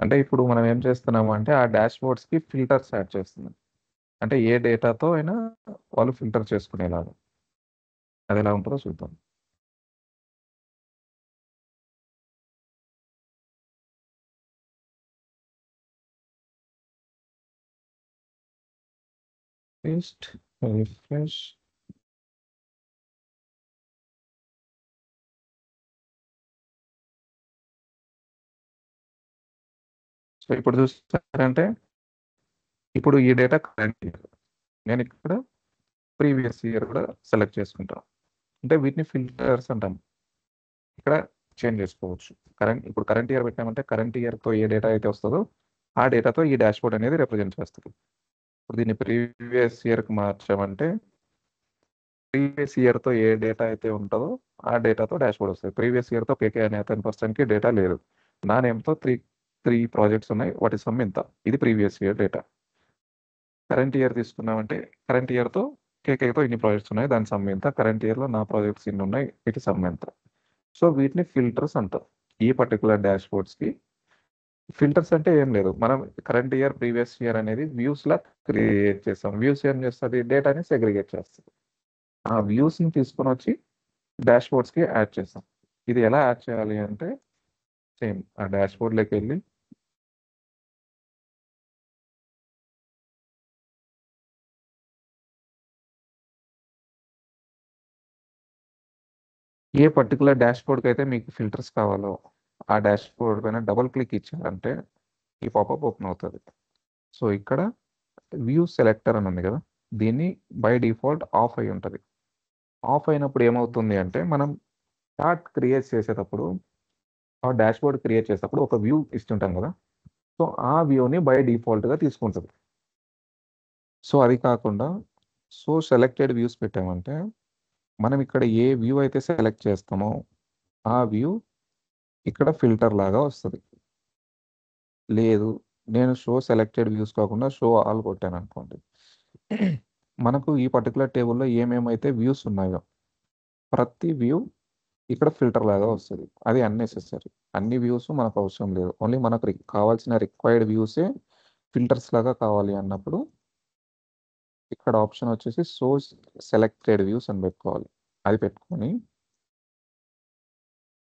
అంటే ఇప్పుడు మనం ఏం చేస్తున్నాము అంటే ఆ డాష్ బోర్డ్స్కి ఫిల్టర్స్ యాడ్ చేస్తున్నాం. అంటే ఏ డేటాతో అయినా వాళ్ళు ఫిల్టర్ చేసుకునేలాగా. అది ఎలా ఉంటుందో చూద్దాం. Paste, refresh. సో ఇప్పుడు చూస్తారంటే ఇప్పుడు ఈ డేటా కరెంట్ ఇయర్, నేను ఇక్కడ ప్రీవియస్ ఇయర్ కూడా సెలెక్ట్ చేసుకుంటాను. అంటే వీటిని ఫిల్టర్స్ అంటాం. ఇక్కడ చేంజ్ చేసుకోవచ్చు. ఇప్పుడు కరెంట్ ఇయర్ పెట్టామంటే కరెంట్ ఇయర్తో ఏ డేటా అయితే వస్తుందో ఆ డేటాతో ఈ డాష్ బోర్డ్ అనేది రిప్రజెంట్ చేస్తుంది. ఇప్పుడు దీన్ని ప్రీవియస్ ఇయర్కి మార్చామంటే ప్రీవియస్ ఇయర్తో ఏ డేటా అయితే ఉంటుందో ఆ డేటాతో డాష్ బోర్డ్ వస్తుంది. ప్రీవియస్ ఇయర్తో కేకే అనే అతని పర్సన్కి డేటా లేదు. నా నేమ్తో త్రీ త్రీ ప్రాజెక్ట్స్ ఉన్నాయి, వాటి సమ్ ఇంత. ఇది previous year data. Current year తీసుకున్నామంటే కరెంట్ ఇయర్తో కేకేతో ఇన్ని ప్రాజెక్ట్స్ ఉన్నాయి, దాని సమ్ ఎంత. కరెంట్ ఇయర్లో నా ప్రాజెక్ట్స్ ఇన్ని ఉన్నాయి, వీటి సమ్ ఎంత. సో వీటిని ఫిల్టర్స్ అంటారు. ఈ పర్టికులర్ డాష్ బోర్డ్స్కి ఫిల్టర్స్ అంటే ఏం లేదు, మనం కరెంట్ ఇయర్ ప్రీవియస్ ఇయర్ అనేది వ్యూస్ లా క్రియేట్ చేస్తాం. వ్యూస్ ఏం చేస్తుంది, డేటాని సెగ్రిగేట్ చేస్తుంది. ఆ వ్యూస్ని తీసుకొని వచ్చి డాష్ బోర్డ్స్కి యాడ్ చేస్తాం. ఇది ఎలా యాడ్ చేయాలి అంటే సేమ్ ఆ డాష్ బోర్డ్లోకి వెళ్ళి ఏ పర్టికులర్ డాష్ బోర్డ్కి అయితే మీకు ఫిల్టర్స్ కావాలో ఆ డాష్ బోర్డ్ పైన డబుల్ క్లిక్ ఇచ్చారంటే ఈ పాపప్ ఓపెన్ అవుతుంది. సో ఇక్కడ వ్యూ సెలెక్టర్ అని ఉంది కదా, దీన్ని బై డిఫాల్ట్ ఆఫ్ అయి ఉంటుంది. ఆఫ్ అయినప్పుడు ఏమవుతుంది అంటే మనం చార్ట్ క్రియేట్ చేసేటప్పుడు ఆ డాష్ బోర్డ్ క్రియేట్ చేసేటప్పుడు ఒక వ్యూ ఇస్తుంటాం కదా, సో ఆ వ్యూని బై డిఫాల్ట్గా తీసుకుంటుంది. సో అది కాకుండా సో సెలెక్టెడ్ వ్యూస్ పెట్టామంటే మనం ఇక్కడ ఏ వ్యూ అయితే సెలెక్ట్ చేస్తామో ఆ వ్యూ ఇక్కడ ఫిల్టర్ లాగా వస్తుంది. లేదు, నేను షో సెలెక్టెడ్ వ్యూస్ కాకుండా షో ఆల్ కొట్టాను అనుకోండి, మనకు ఈ పర్టికులర్ టేబుల్లో ఏమేమైతే వ్యూస్ ఉన్నాయో ప్రతి వ్యూ ఇక్కడ ఫిల్టర్ లాగా వస్తుంది. అది అన్నెసెసరీ. అన్ని వ్యూస్ మనకు అవసరం లేదు, ఓన్లీ మనకు కావాల్సిన రిక్వైర్డ్ వ్యూసే ఫిల్టర్స్ లాగా కావాలి అన్నప్పుడు ఇక్కడ ఆప్షన్ వచ్చేసి సో సెలెక్టెడ్ వ్యూస్ అని పెట్టుకోవాలి. అది పెట్టుకొని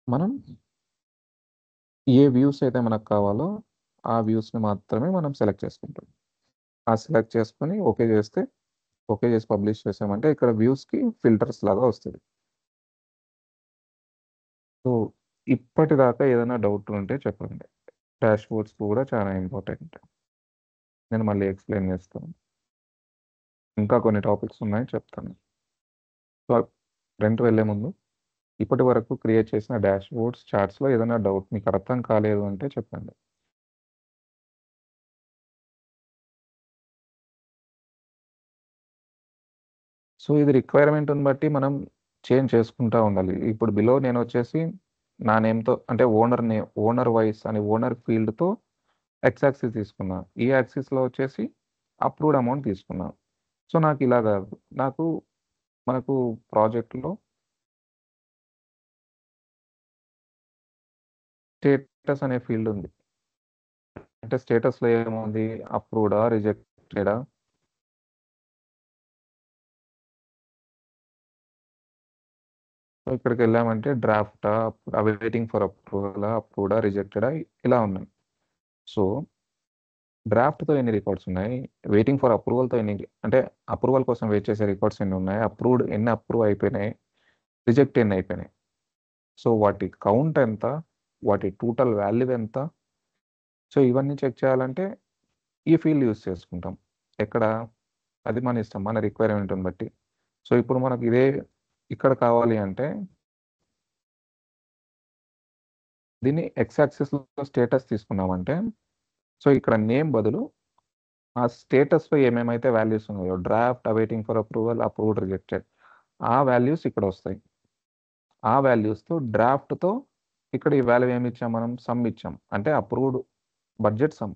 మనం ఏ వ్యూస్ అయితే మనకు కావాలో ఆ వ్యూస్ని మాత్రమే మనం సెలెక్ట్ చేసుకుంటాం. ఆ సెలెక్ట్ చేసుకొని ఓకే చేస్తే, ఓకే చేసి పబ్లిష్ చేసామంటే ఇక్కడ వ్యూస్కి ఫిల్టర్స్ లాగా వస్తుంది. సో ఇప్పటిదాకా ఏదైనా డౌట్ ఉంటే చెప్పండి. డాష్ బోర్డ్స్ కూడా చాలా ఇంపార్టెంట్. నేను మళ్ళీ ఎక్స్ప్లెయిన్ చేస్తాను. ఇంకా కొన్ని టాపిక్స్ ఉన్నాయి, చెప్తాను. సో ఫ్రంట్ వెళ్ళే ముందు ఇప్పటి వరకు క్రియేట్ చేసిన డాష్ బోర్డ్స్ చార్ట్స్లో ఏదైనా డౌట్ మీకు అర్థం కాలేదు అంటే చెప్పండి. సో ఇది రిక్వైర్మెంట్ని బట్టి మనం చేంజ్ చేసుకుంటూ ఉండాలి. ఇప్పుడు బిలో నేను వచ్చేసి నా నేమ్తో అంటే ఓనర్ వైస్ అని ఓనర్ ఫీల్డ్తో ఎక్స్ యాక్సిస్ తీసుకున్నా, ఈ యాక్సిస్లో వచ్చేసి అప్రూవ్డ్ అమౌంట్ తీసుకున్నా. సో నాకు ఇలా కాదు, నాకు మనకు ప్రాజెక్ట్లో స్టేటస్ అనే ఫీల్డ్ ఉంది. అంటే స్టేటస్లో ఏముంది, అప్రూవ్డా రిజెక్టెడా. సో ఇక్కడికి వెళ్ళామంటే డ్రాఫ్టా, వెయిటింగ్ ఫర్ అప్రూవలా, అప్రూవ్డా రిజెక్టెడా, ఇలా ఉన్నాయి. సో డ్రాఫ్ట్తో ఎన్ని రికార్డ్స్ ఉన్నాయి, వెయిటింగ్ ఫర్ అప్రూవల్తో ఎన్ని, అంటే అప్రూవల్ కోసం వెయిట్ చేసే రికార్డ్స్ ఎన్ని ఉన్నాయి, అప్రూవ్డ్ ఎన్ని అప్రూవ్ అయిపోయినాయి, రిజెక్ట్ ఎన్ని అయిపోయినాయి. సో వాటి కౌంట్ ఎంత, వాటి టోటల్ వాల్యూ ఎంత. సో ఇవన్నీ చెక్ చేయాలంటే ఈ ఫీల్డ్ యూస్ చేసుకుంటాం. ఎక్కడ, అది మన ఇష్టం, మన రిక్వైర్మెంట్ని బట్టి. సో ఇప్పుడు మనకి ఇదే ఇక్కడ కావాలి అంటే దీన్ని ఎక్స్ యాక్సిస్లో స్టేటస్ తీసుకున్నామంటే, సో ఇక్కడ నేమ్ బదులు ఆ స్టేటస్లో ఏమేమైతే వాల్యూస్ ఉన్నాయో, draft, awaiting for approval, approved, rejected, ఆ వాల్యూస్ ఇక్కడ వస్తాయి. ఆ వాల్యూస్తో డ్రాఫ్ట్తో ఇక్కడ ఈ వాల్యూ ఏమి ఇచ్చాం, మనం సమ్ ఇచ్చాం, అంటే approved budget some.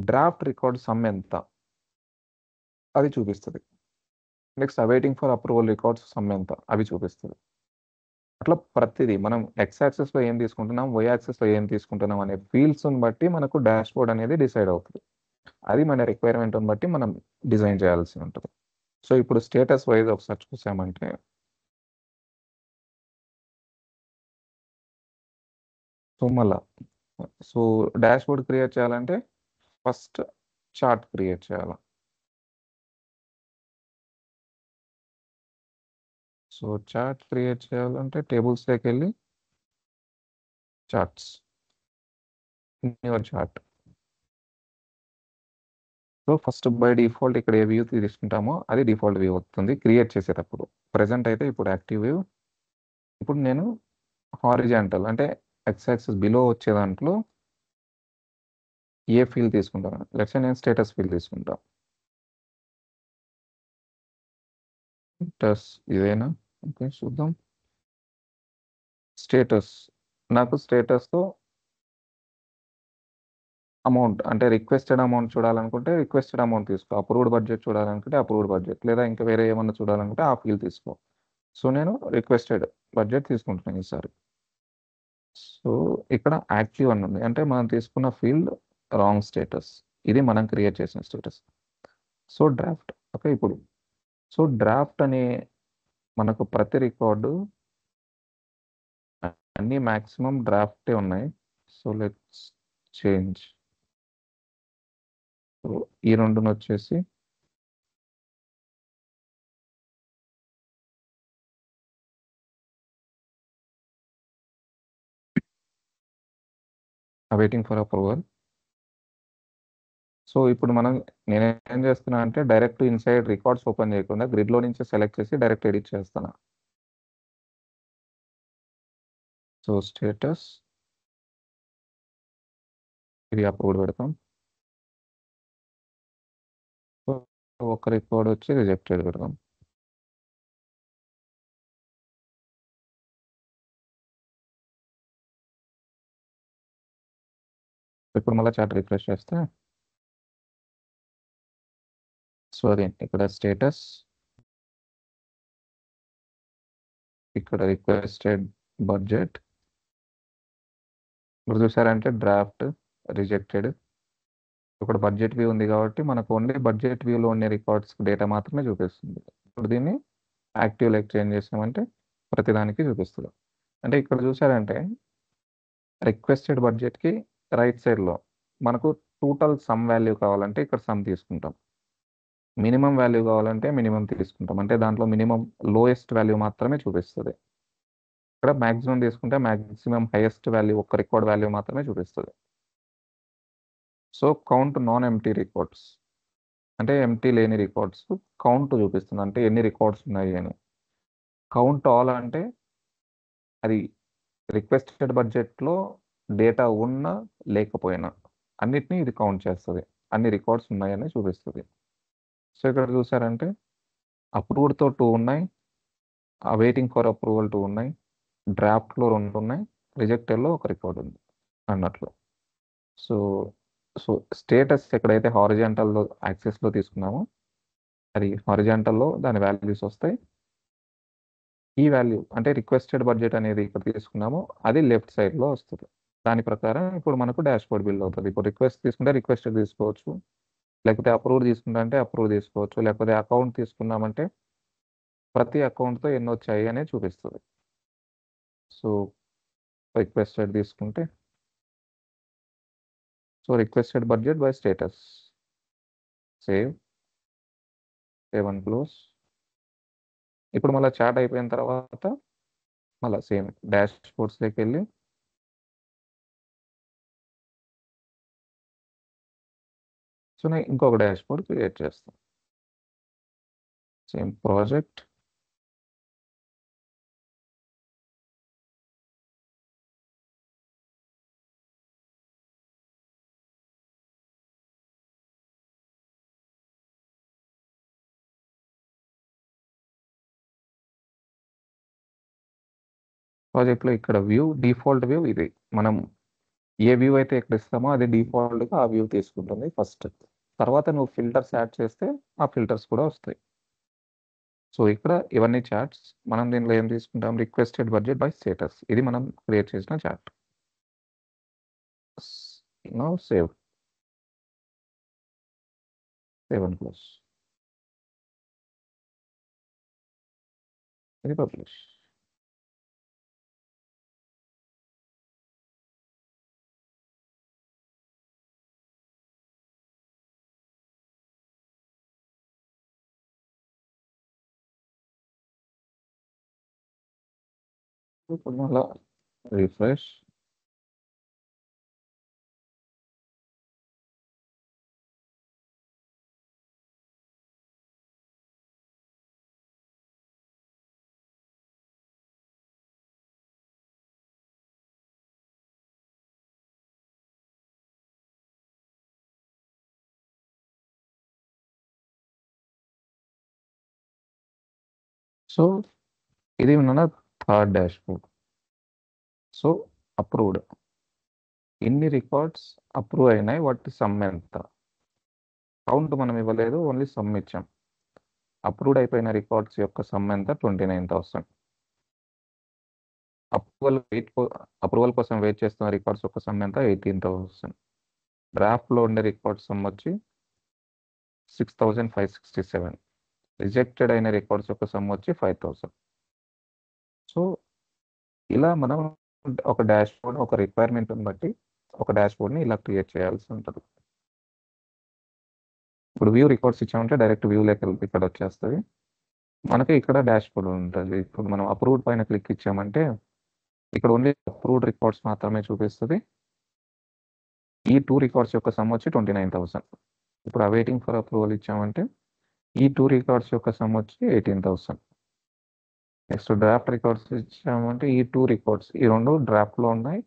Draft record some ఎంత అది చూపిస్తుంది. Next awaiting for approval records some ఎంత అవి చూపిస్తుంది. అట్లా ప్రతిదీ మనం ఎక్స్ యాక్సెస్లో ఏం తీసుకుంటున్నాం, వై యాక్సెస్లో ఏం తీసుకుంటున్నాం అనే ఫీల్డ్స్ని బట్టి మనకు డాష్ బోర్డ్ అనేది డిసైడ్ అవుతుంది. అది మన రిక్వైర్మెంట్ని బట్టి మనం డిజైన్ చేయాల్సి ఉంటుంది. సో ఇప్పుడు స్టేటస్ వైజ్ ఒకసారి చూసామంటే, సో మళ్ళా సో డాష్ బోర్డ్ క్రియేట్ చేయాలంటే ఫస్ట్ చార్ట్ క్రియేట్ చేయాలి. సో చార్ట్ క్రియేట్ చేయాలంటే టేబుల్స్లోకి వెళ్ళి charts, new chart. So first by default ఇక్కడ ఏ వ్యూ తీసుకుంటామో అది డిఫాల్ట్ వ్యూ అవుతుంది క్రియేట్ చేసేటప్పుడు. ప్రజెంట్ అయితే ఇప్పుడు యాక్టివ్ వ్యూ. ఇప్పుడు నేను హారిజాంటల్ అంటే ఎక్స్ యాక్సిస్ బిలో వచ్చే దాంట్లో ఏ ఫీల్డ్ తీసుకుంటాను, లెట్స్ నేను స్టేటస్ ఫీల్డ్ తీసుకుంటాను. స్టేటస్ ఇదేనా, ఓకే చూద్దాం. స్టేటస్, నాకు స్టేటస్తో అమౌంట్ అంటే రిక్వెస్టెడ్ అమౌంట్ చూడాలనుకుంటే రిక్వెస్టెడ్ అమౌంట్ తీసుకో, అప్రూవ్డ్ బడ్జెట్ చూడాలనుకుంటే అప్రూవ్డ్ బడ్జెట్, లేదా ఇంకా వేరే ఏమన్నా చూడాలనుకుంటే ఆ ఫీల్డ్ తీసుకో. సో నేను రిక్వెస్టెడ్ బడ్జెట్ తీసుకుంటున్నాను ఈసారి. సో ఇక్కడ యాక్టివ్ అని ఉంది, అంటే మనం తీసుకున్న ఫీల్డ్ రాంగ్ స్టేటస్, ఇది మనం క్రియేట్ చేసిన స్టేటస్. So draft, okay. ఇప్పుడు సో డ్రాఫ్ట్ అనే మనకు ప్రతి రికార్డు అన్ని మ్యాక్సిమం డ్రాఫ్టే ఉన్నాయి. So let's change. సో ఈ రెండును వచ్చేసి వెయిటింగ్ ఫర్ అప్రూవల్. సో ఇప్పుడు మనం, నేనేం చేస్తున్నా అంటే డైరెక్ట్ ఇన్సైడ్ రికార్డ్స్ ఓపెన్ చేయకుండా గ్రిడ్లో నుంచి సెలెక్ట్ చేసి డైరెక్ట్ ఎడిట్ చేస్తాను. సో స్టేటస్ ఇది అప్రూవ్డ్ పెడతాం. సో ఒక రికార్డ్ వచ్చి రిజెక్టెడ్ పెడతాం. ఇప్పుడు మళ్ళీ చార్ట్ రిఫ్రెష్ చేస్తే, సో అదే ఇక్కడ స్టేటస్, ఇక్కడ రిక్వెస్టెడ్ బడ్జెట్, ఇప్పుడు చూసారంటే డ్రాఫ్ట్, రిజెక్టెడ్. ఇక్కడ బడ్జెట్ వ్యూ ఉంది కాబట్టి మనకు ఓన్లీ బడ్జెట్ వ్యూలో ఉండే రికార్డ్స్ డేటా మాత్రమే చూపిస్తుంది. ఇప్పుడు దీన్ని యాక్టివ్ లెక్ చేంజ్ చేసామంటే ప్రతిదానికి చూపిస్తుంది. అంటే ఇక్కడ చూసారంటే రిక్వెస్టెడ్ బడ్జెట్కి రైట్ సైడ్లో మనకు టోటల్ సమ్ వాల్యూ కావాలంటే ఇక్కడ సమ్ తీసుకుంటాం, మినిమం వాల్యూ కావాలంటే మినిమం తీసుకుంటాం, అంటే దాంట్లో మినిమం లోయెస్ట్ వాల్యూ మాత్రమే చూపిస్తుంది. ఇక్కడ మ్యాక్సిమం తీసుకుంటే మ్యాక్సిమం హైయెస్ట్ వాల్యూ ఒక్క రికార్డ్ వాల్యూ మాత్రమే చూపిస్తుంది. So count non empty records అంటే ఎంటీ లేని రికార్డ్స్ కౌంట్ చూపిస్తుంది, అంటే ఎన్ని రికార్డ్స్ ఉన్నాయి అని. కౌంట్ ఆల్ అంటే అది రిక్వెస్టెడ్ బడ్జెట్లో డేటా ఉన్నా లేకపోయినా అన్నిటినీ ఇది కౌంట్ చేస్తుంది, అన్ని రికార్డ్స్ ఉన్నాయని చూపిస్తుంది. సో ఇక్కడ చూసారంటే అప్రూవ్డ్తో 2 ఉన్నాయి, వెయిటింగ్ ఫర్ అప్రూవల్ 2 ఉన్నాయి, డ్రాఫ్ట్లో 2 ఉన్నాయి, రిజెక్టెడ్లో ఒక రికార్డ్ ఉంది అన్నట్లు. సో సో స్టేటస్ ఎక్కడైతే హారిజాంటల్లో యాక్సెస్లో తీసుకున్నామో అది హారిజాంటల్లో దాని వాల్యూస్ వస్తాయి. ఈ వాల్యూ అంటే రిక్వెస్టెడ్ బడ్జెట్ అనేది ఇక్కడ తీసుకున్నామో అది లెఫ్ట్ సైడ్లో వస్తుంది. దాని ప్రకారం ఇప్పుడు మనకు డాష్ బోర్డ్ బిల్డ్ అవుతుంది. ఇప్పుడు రిక్వెస్ట్ తీసుకుంటే రిక్వెస్టెడ్ తీసుకోవచ్చు, లేకపోతే అప్రూవ్ తీసుకుంటా అంటే అప్రూవ్ తీసుకోవచ్చు, లేకపోతే అకౌంట్ తీసుకున్నామంటే ప్రతి అకౌంట్తో ఎన్ని వచ్చాయి అనేది చూపిస్తుంది. సో రిక్వెస్టెడ్ తీసుకుంటే so requested budget by status, save and close. ఇప్పుడు మళ్ళీ చాట్ అయిపోయిన తర్వాత మళ్ళీ సేమ్ డాష్ బోర్డ్స్లోకి వెళ్ళి సో నేను ఇంకొక డాష్ బోర్డ్ క్రియేట్ చేస్తాను. సేమ్ ప్రాజెక్ట్, ప్రాజెక్ట్లో ఇక్కడ వ్యూ, డిఫాల్ట్ వ్యూ ఇది. మనం ఏ వ్యూ అయితే ఇక్కడ ఇస్తామో అది డిఫాల్ట్గా ఆ వ్యూ తీసుకుంటుంది ఫస్ట్. తర్వాత నువ్వు ఫిల్టర్స్ యాడ్ చేస్తే ఆ ఫిల్టర్స్ కూడా వస్తాయి. సో ఇక్కడ ఇవన్నీ చార్ట్స్. మనం దీనిలో ఏం తీసుకుంటాం, రిక్వెస్టెడ్ బడ్జెట్ బై స్టేటస్, ఇది మనం క్రియేట్ చేసిన chart. Now save and close. ఇది పబ్లిష్. ఇప్పుడు మళ్ళా రిఫ్రెష్. సో ఇది మన third dash board. So approved, ఎన్ని రికార్డ్స్ అప్రూవ్ అయినాయి, వాటి సమ్ ఎంత. కౌంట్ మనం ఇవ్వలేదు, ఓన్లీ సమ్ ఇచ్చాం. అప్రూవ్డ్ అయిపోయిన రికార్డ్స్ యొక్క సమ్ ఎంత, 29,000. అప్రూవల్ కోసం వెయిట్ చేస్తున్న రికార్డ్స్ యొక్క సమ్ ఎంత, 18,000. డ్రాఫ్ట్లో ఉండే రికార్డ్స్ సమ్ వచ్చి 6,567. రిజెక్టెడ్ అయిన రికార్డ్స్ యొక్క సమ్ వచ్చి 5,000. సో ఇలా మనం ఒక డాష్ బోర్డ్, ఒక రిక్వైర్మెంట్ని బట్టి ఒక డాష్ బోర్డ్ని ఇలా క్రియేట్ చేయాల్సి ఉంటుంది. ఇప్పుడు వ్యూ రికార్డ్స్ ఇచ్చామంటే డైరెక్ట్ వ్యూ లెక్క ఇక్కడ వచ్చేస్తుంది. మనకి ఇక్కడ డాష్ బోర్డ్ ఉంటుంది. ఇప్పుడు మనం అప్రూవ్డ్ పైన క్లిక్ ఇచ్చామంటే ఇక్కడ ఓన్లీ అప్రూవ్డ్ రికార్డ్స్ మాత్రమే చూపిస్తుంది. ఈ 2 రికార్డ్స్ యొక్క సమ్ వచ్చి 29,000. ఇప్పుడు అవైటింగ్ ఫర్ అప్రూవల్ ఇచ్చామంటే ఈ 2 రికార్డ్స్ యొక్క సమ్ వచ్చి 18,000. నెక్స్ట్ డ్రాఫ్ట్ రికార్డ్స్ ఇచ్చామంటే ఈ 2 రికార్డ్స్, ఈ రెండు డ్రాఫ్ట్లో ఉన్నాయి,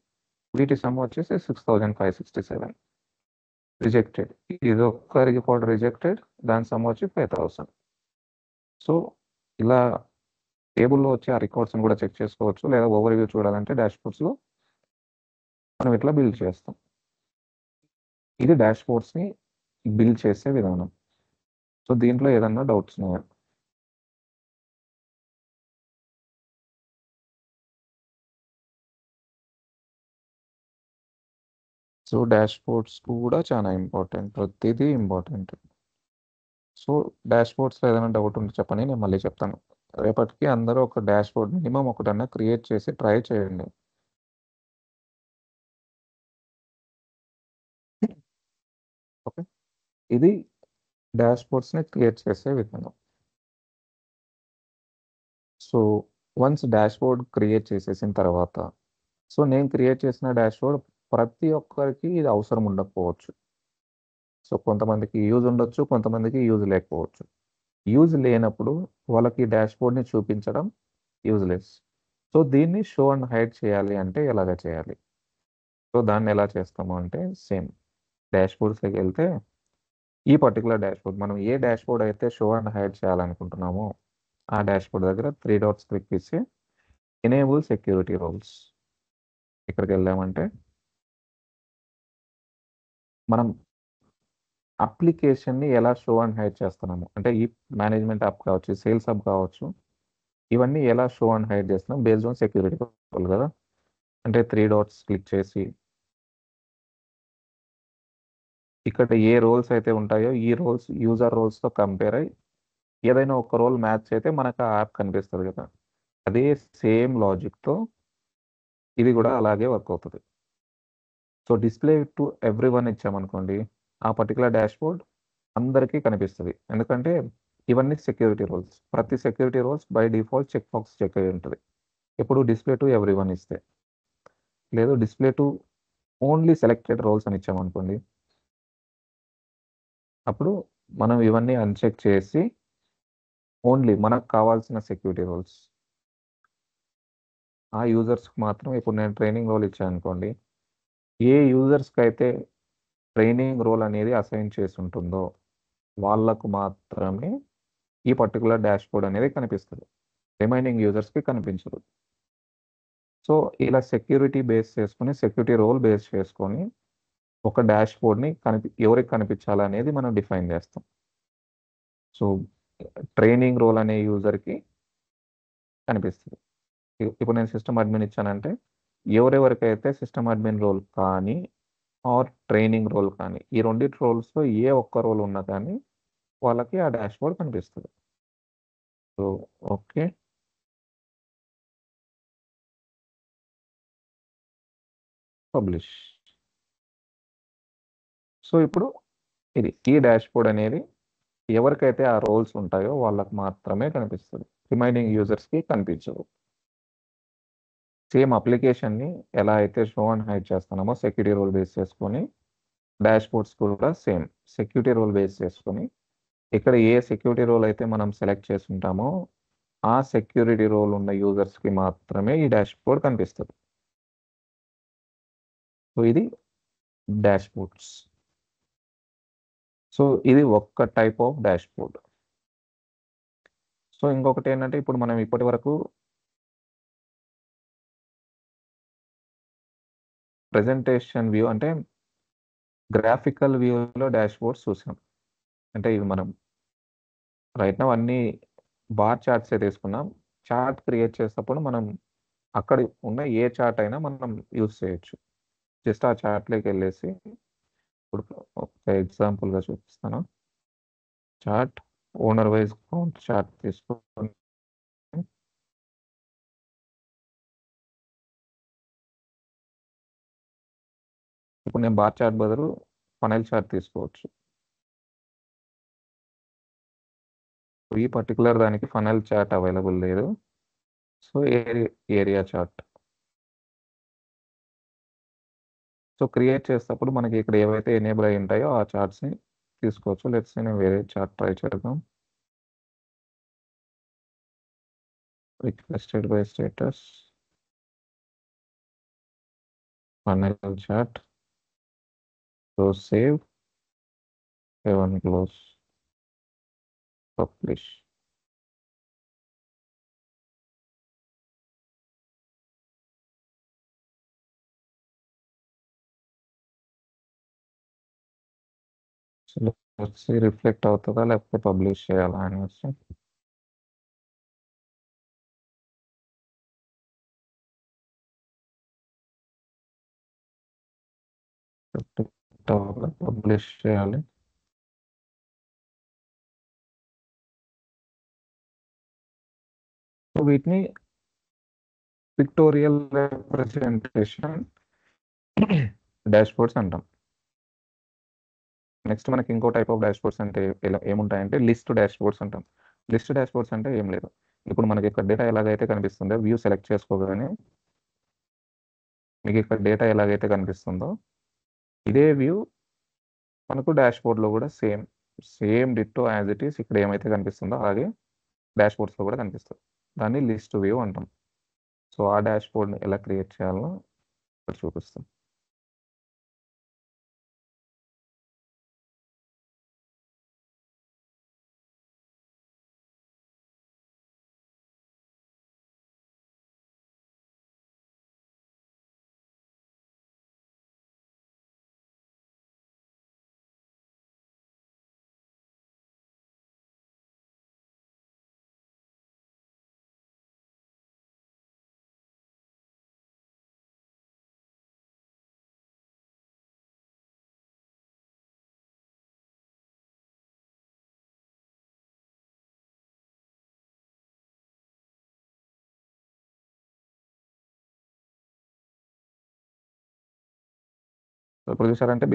వీటి సమ్ వచ్చేసి 6,567. రిజెక్టెడ్, ఇది ఒక్క రికార్డ్ రిజెక్టెడ్, దాని సమ్ వచ్చి 5,000. సో ఇలా టేబుల్లో వచ్చి ఆ రికార్డ్స్ని కూడా చెక్ చేసుకోవచ్చు, లేదా ఓవర్ వ్యూ చూడాలంటే డాష్బోర్డ్స్లో మనం ఇట్లా బిల్డ్ చేస్తాం. ఇది డాష్బోర్డ్స్ని బిల్డ్ చేసే విధానం. సో దీంట్లో ఏదన్నా డౌట్స్ ఉన్నాయా? సో డాష్బోర్డ్స్ కూడా చాలా ఇంపార్టెంట్, ప్రతిదీ ఇంపార్టెంట్. సో డాష్బోర్డ్స్లో ఏదైనా డౌట్ ఉంటే చెప్పండి, నేను మళ్ళీ చెప్తాను. రేపటికి అందరూ ఒక డాష్బోర్డ్ మినిమం ఒకటన్నా క్రియేట్ చేసి ట్రై చేయండి. ఓకే, ఇది డాష్బోర్డ్స్ని క్రియేట్ చేసే విధానం. సో వన్స్ డాష్బోర్డ్ క్రియేట్ చేసేసిన తర్వాత, సో నేను క్రియేట్ చేసిన డాష్బోర్డ్ ప్రతి ఒక్కరికి ఇది అవసరం ఉండకపోవచ్చు. సో కొంతమందికి యూజ్ ఉండొచ్చు, కొంతమందికి యూజ్ లేకపోవచ్చు. యూజ్ లేనప్పుడు వాళ్ళకి డాష్బోర్డ్ని చూపించడం యూజ్లెస్. సో దీన్ని షో అండ్ హైడ్ చేయాలి అంటే ఎలాగ చేయాలి? సో దాన్ని ఎలా చేస్తాము అంటే సేమ్ డాష్బోర్డ్స్కి వెళ్తే ఈ పర్టికులర్ డాష్బోర్డ్, మనం ఏ డాష్బోర్డ్ అయితే షో అండ్ హైడ్ చేయాలనుకుంటున్నామో ఆ డాష్బోర్డ్ దగ్గర 3 డాట్స్ క్లిక్ చేసి ఎనేబుల్ సెక్యూరిటీ రోల్స్ ఇక్కడికి వెళ్ళామంటే మనం అప్లికేషన్ని ఎలా షో అండ్ హైడ్ చేస్తున్నాము అంటే ఈ మేనేజ్మెంట్ యాప్ కావచ్చు, సేల్స్ యాప్ కావచ్చు, ఇవన్నీ ఎలా షో అండ్ హైడ్ చేస్తున్నాం బేస్డ్ ఆన్ సెక్యూరిటీ రోల్ కదా. అంటే 3 డాట్స్ క్లిక్ చేసి ఇక్కడ ఏ రోల్స్ అయితే ఉంటాయో ఈ రోల్స్ యూజర్ రోల్స్తో కంపేర్ అయ్యి ఏదైనా ఒక రోల్ మ్యాచ్ అయితే మనకు ఆ యాప్ కనిపిస్తుంది కదా. అదే సేమ్ లాజిక్తో ఇది కూడా అలాగే వర్క్ అవుతుంది. So display to everyone ఇచ్చామనుకోండి, ఆ పర్టికులర్ డాష్బోర్డ్ అందరికీ కనిపిస్తుంది. ఎందుకంటే ఇవన్నీ సెక్యూరిటీ రోల్స్. ప్రతి security roles by default check box check అయి ఉంటుంది. ఎప్పుడు డిస్ప్లే టు ఎవ్రీ వన్ ఇస్తే. లేదు display to only selected roles అని ఇచ్చామనుకోండి, అప్పుడు మనం ఇవన్నీ అన్చెక్ చేసి ఓన్లీ మనకు కావాల్సిన సెక్యూరిటీ రోల్స్ ఆ యూజర్స్కి మాత్రం, ఇప్పుడు నేను ట్రైనింగ్ రోల్ ఇచ్చాను అనుకోండి, ఏ యూజర్స్కి అయితే ట్రైనింగ్ రోల్ అనేది అసైన్ చేసి ఉంటుందో వాళ్ళకు మాత్రమే ఈ పర్టికులర్ డాష్బోర్డ్ అనేది కనిపిస్తుంది. రిమైనింగ్ యూజర్స్కి కనిపించదు. సో ఇలా సెక్యూరిటీ బేస్ చేసుకొని, సెక్యూరిటీ రోల్ బేస్ చేసుకొని ఒక డాష్బోర్డ్ని ఎవరికి కనిపించాలనేది మనం డిఫైన్ చేస్తాం. సో ట్రైనింగ్ రోల్ అనే యూజర్కి కనిపిస్తుంది. ఇప్పుడు నేను సిస్టమ్ అడ్మిన్ ఇచ్చానంటే ఎవరెవరికైతే సిస్టమ్ అడ్మిన్ రోల్ కానీ ఆర్ ట్రైనింగ్ రోల్ కానీ, ఈ రెండింటి రోల్స్లో ఏ ఒక్క రోల్ ఉన్నా కానీ వాళ్ళకి ఆ డాష్బోర్డ్ కనిపిస్తుంది. So okay, publish. సో ఇప్పుడు ఈ డాష్బోర్డ్ అనేది ఎవరికైతే ఆ రోల్స్ ఉంటాయో వాళ్ళకి మాత్రమే కనిపిస్తుంది, రిమైనింగ్ యూజర్స్కి కనిపించదు. సేమ్ అప్లికేషన్ని ఎలా అయితే షో అండ్ హైడ్ చేస్తున్నామో సెక్యూరిటీ రోల్ బేస్ చేసుకొని, డాష్బోర్డ్స్ కూడా సేమ్ సెక్యూరిటీ రోల్ బేస్ చేసుకొని, ఇక్కడ ఏ సెక్యూరిటీ రోల్ అయితే మనం సెలెక్ట్ చేసుకుంటామో ఆ సెక్యూరిటీ రోల్ ఉన్న యూజర్స్కి మాత్రమే ఈ డాష్బోర్డ్ కనిపిస్తుంది. సో ఇది డాష్బోర్డ్స్. సో ఇది ఒక్క టైప్ ఆఫ్ డాష్బోర్డ్. సో ఇంకొకటి ఏంటంటే, ఇప్పుడు మనం ఇప్పటి వరకు ప్రెజెంటేషన్ వ్యూ అంటే గ్రాఫికల్ వ్యూలో డాష్బోర్డ్స్ చూసాం. అంటే ఇవి మనం రైట్ నౌ అన్ని బార్ చార్ట్సే తీసుకున్నాం. చార్ట్ క్రియేట్ చేసేటప్పుడు మనం అక్కడ ఉన్న ఏ చార్ట్ అయినా మనం యూస్ చేయొచ్చు. జస్ట్ ఆ చార్ట్లోకి వెళ్ళేసి, ఇప్పుడు ఒక ఎగ్జాంపుల్గా చూపిస్తాను. Chart owner wise count chart తీసుకొని ఇప్పుడు నేను బార్ చార్ట్ బదులు ఫనల్ చార్ట్ తీసుకోవచ్చు. ఈ పర్టికులర్ దానికి ఫనల్ చార్ట్ అవైలబుల్ లేదు. So area chart. So create చేసేటప్పుడు మనకి ఇక్కడ ఏవైతే ఎనేబుల్ అయి ఉంటాయో ఆ చార్ట్స్ని తీసుకోవచ్చు. లెట్స్ నేను వేరే చార్ట్ ట్రై చేద్దాం. Requested by status, funnel chart. So save and close, publish. So let's see reflect అవుతుందా లేకపోతే పబ్లిష్ చేయాలా అనేసి. రిఫ్లెక్ట్ అవ్వాలి, పబ్లిష్ చేయాలి. సో వీటిని పిక్టోరియల్ రిప్రజెంటేషన్ డాష్బోర్డ్స్ అంటాం. నెక్స్ట్ మనకి ఇంకో టైప్ ఆఫ్ డాష్బోర్డ్స్ అంటే ఏముంటాయంటే లిస్ట్ డాష్బోర్డ్స్ అంటాం. లిస్ట్ డాష్బోర్డ్స్ అంటే ఏం లేదు, ఇప్పుడు మనకి ఇక్కడ డేటా ఎలాగైతే కనిపిస్తుందో వ్యూ సెలెక్ట్ చేసుకోగానే మీకు ఇక్కడ డేటా ఎలాగైతే కనిపిస్తుందో ఇదే వ్యూ మనకు డాష్బోర్డ్లో కూడా same ditto as it is ఇక్కడ ఏమైతే కనిపిస్తుందో అలాగే డాష్బోర్డ్స్లో కూడా కనిపిస్తుంది. దాన్ని లిస్ట్ వ్యూ అంటాం. సో ఆ డాష్బోర్డ్ని ఎలా క్రియేట్ చేయాలో ఇక్కడ చూపిస్తాం. ఇప్పుడు చూసారంటే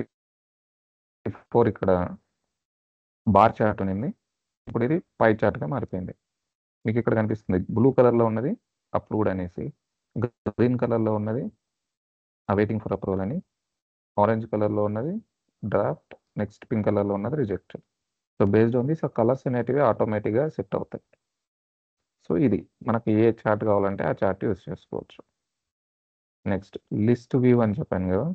బిఫోర్ ఇక్కడ బార్ చార్ట్ ఉన్నింది, ఇప్పుడు ఇది పై చార్ట్గా మారిపోయింది. మీకు ఇక్కడ కనిపిస్తుంది బ్లూ కలర్లో ఉన్నది అప్రూవ్డ్ అనేసి, గ్రీన్ కలర్లో ఉన్నది అవైటింగ్ ఫర్ అప్రూవల్ అని, ఆరెంజ్ కలర్లో ఉన్నది డ్రాఫ్ట్, నెక్స్ట్ పింక్ కలర్లో ఉన్నది rejected. So based on this ఆ కలర్స్ అనేటివి ఆటోమేటిక్గా సెట్ అవుతాయి. సో ఇది మనకి ఏ చార్ట్ కావాలంటే ఆ చార్ట్ యూస్ చేసుకోవచ్చు. నెక్స్ట్ లిస్ట్ వ్యూ అని చెప్పాను కదా.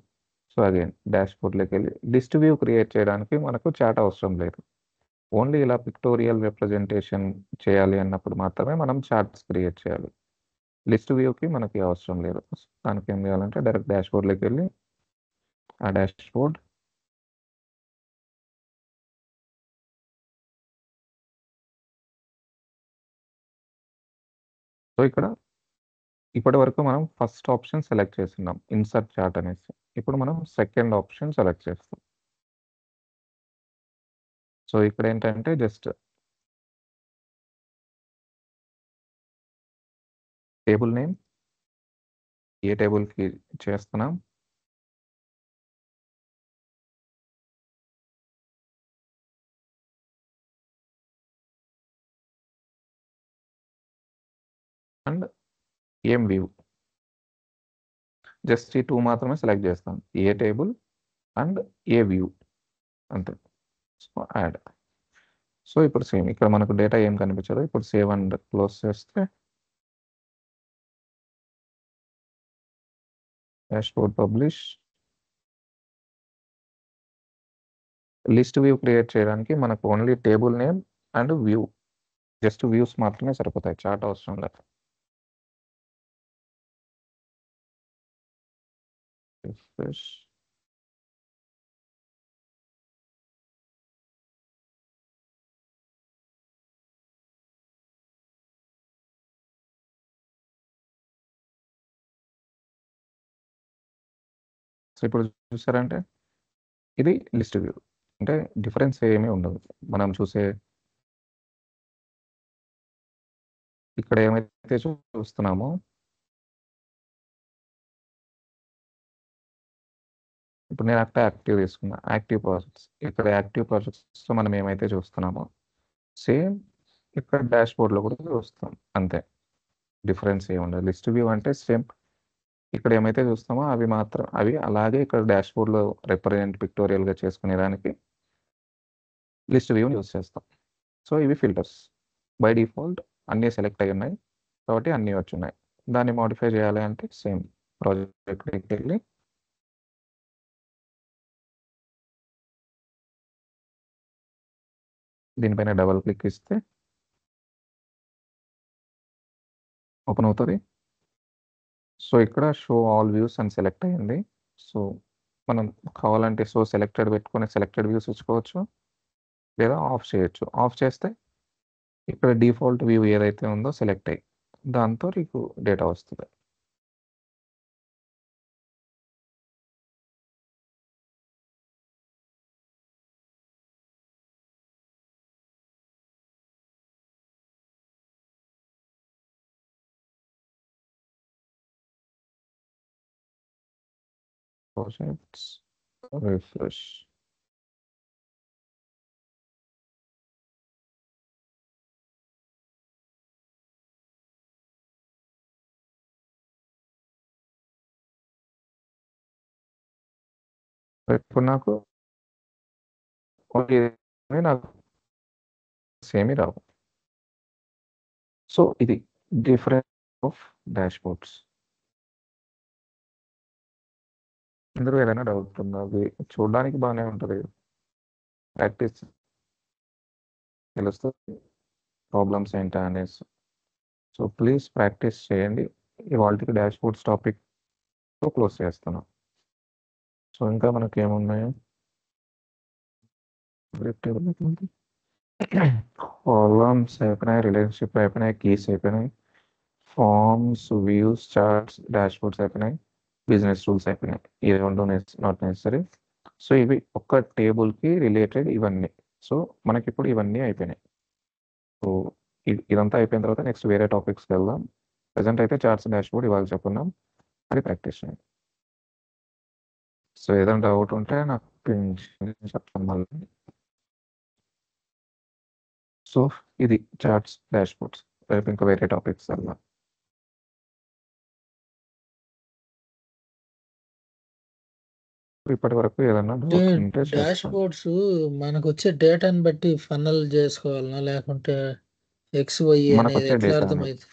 సో అగైన్ డాష్బోర్డ్లోకి వెళ్ళి లిస్ట్ వ్యూ క్రియేట్ చేయడానికి మనకు చార్ట్ అవసరం లేదు. ఓన్లీ ఇలా పిక్టోరియల్ రిప్రజెంటేషన్ చేయాలి అన్నప్పుడు మాత్రమే మనం చార్ట్స్ క్రియేట్ చేయాలి. లిస్ట్ వ్యూకి మనకి అవసరం లేదు. దానికి ఏం చేయాలంటే డైరెక్ట్ డాష్బోర్డ్లోకి వెళ్ళి ఆ డాష్బోర్డ్ సో ఇక్కడ ఇప్పటి వరకు మనం ఫస్ట్ ఆప్షన్ సెలెక్ట్ చేస్తున్నాం ఇన్సర్ట్ చార్ట్ అనేసి. ఇప్పుడు మనం సెకండ్ ఆప్షన్ సెలెక్ట్ చేస్తాం. సో ఇక్కడ ఏంటంటే జస్ట్ టేబుల్ నేమ్, ఏ టేబుల్కి చేస్తున్నాం, అండ్ ఏం వ్యూ, జస్ట్ ఈ 2 మాత్రమే సెలెక్ట్ చేస్తాం, ఏ టేబుల్ అండ్ ఏ వ్యూ అంతే. So add. సో ఇప్పుడు సేమ్ ఇక్కడ మనకు డేటా ఏం కనిపించదు. ఇప్పుడు సేవ్ అండ్ క్లోజ్ చేస్తే dashboard publish. List view create చేయడానికి మనకు only table name and view, just views మాత్రమే సరిపోతాయి, చార్ట్ అవసరం లేదు. రిఫ్రెష్. సో ఇప్పుడు చూసారంటే ఇది లిస్ట్ వ్యూ, అంటే డిఫరెన్స్ ఏమీ ఉండదు. మనం చూసే ఇక్కడ ఏమైతే చూస్తున్నామో ఇప్పుడు నేను అక్కడ యాక్టివ్ తీసుకున్నా, యాక్టివ్ ప్రాజెక్ట్స్. ఇక్కడ యాక్టివ్ ప్రాజెక్ట్స్లో మనం ఏమైతే చూస్తున్నామో సేమ్ ఇక్కడ డాష్బోర్డ్లో కూడా చూస్తాం, అంతే. డిఫరెన్స్ ఏమి ఉండదు. లిస్ట్ వ్యూ అంటే సేమ్ ఇక్కడ ఏమైతే చూస్తామో అవి మాత్రం అవి అలాగే ఇక్కడ డాష్బోర్డ్లో రిప్రజెంట్ పిక్టోరియల్గా చేసుకునేదానికి లిస్ట్ వ్యూని యూస్ చేస్తాం. సో ఇవి ఫిల్టర్స్. బై డిఫాల్ట్ అన్నీ సెలెక్ట్ అయి ఉన్నాయి కాబట్టి అన్నీ వచ్చున్నాయి. దాన్ని మోడిఫై చేయాలి అంటే సేమ్ ప్రాజెక్ట్కి వెళ్ళి దీనిపైన డబల్ క్లిక్ ఇస్తే ఓపెన్ అవుతుంది. సో ఇక్కడ షో ఆల్ వ్యూస్ అని సెలెక్ట్ అయ్యింది. సో మనం కావాలంటే సో సెలెక్టెడ్ పెట్టుకొని సెలెక్టెడ్ వ్యూస్ ఇచ్చుకోవచ్చు, లేదా ఆఫ్ చేయొచ్చు. ఆఫ్ చేస్తే ఇక్కడ డిఫాల్ట్ వ్యూ ఏదైతే ఉందో సెలెక్ట్ అయ్యి దాంతో నీకు డేటా వస్తుంది. Projects refresh. ఇప్పుడు నాకు నాకు సేమీ రావు. సో ఇది డిఫరెన్స్ ఆఫ్ డాష్బోర్డ్స్. ఇందులో ఏదైనా డౌట్ ఉందా? అది చూడడానికి బాగానే ఉంటుంది, ప్రాక్టీస్ తెలుస్తుంది ప్రాబ్లమ్స్ ఏంటా అనేసి. సో ప్లీజ్ ప్రాక్టీస్ చేయండి. ఇవాళకి డాష్బోర్డ్స్ టాపిక్ క్లోజ్ చేస్తున్నాం. సో ఇంకా మనకి ఏమున్నాయి, కాలమ్స్ అయిపోయినాయి, రిలేషన్షిప్ అయిపోయినాయి, కీస్ అయిపోయినాయి, ఫార్మ్స్, వ్యూస్, చార్ట్స్, డాష్బోర్డ్స్ అయిపోయినాయి, బిజినెస్ రూల్స్ అయిపోయినాయి. ఈ రెండు నాట్ నెసరీ. సో ఇవి ఒక్క టేబుల్కి రిలేటెడ్ ఇవన్నీ. సో మనకి ఇప్పుడు ఇవన్నీ అయిపోయినాయి. సో ఇదంతా అయిపోయిన తర్వాత నెక్స్ట్ వేరే టాపిక్స్కి వెళ్దాం. ప్రజెంట్ అయితే చార్ట్స్ డాష్బోర్డ్ ఇవాళ చెప్పుకున్నాం, అది ప్రాక్టీస్ చేయండి. సో ఏదైనా డౌట్ ఉంటే నాకు పింగ్ చెప్తాను మళ్ళీ. సో ఇది చార్ట్స్ డాష్ బోర్డ్స్. రేపు ఇంకా వేరే టాపిక్స్ అలా. ఇప్పటి వరకు ఏదైనా డౌట్ ఉంటే డాష్ చేస్తాను. బోర్డ్స్ మనకు వచ్చే డేటాని బట్టి ఫన్నల్ చేసుకోవాలనా, లేకుంటే XY మనకు అనేది వచ్చే ఎట్లా డేటా అర్థమైంది?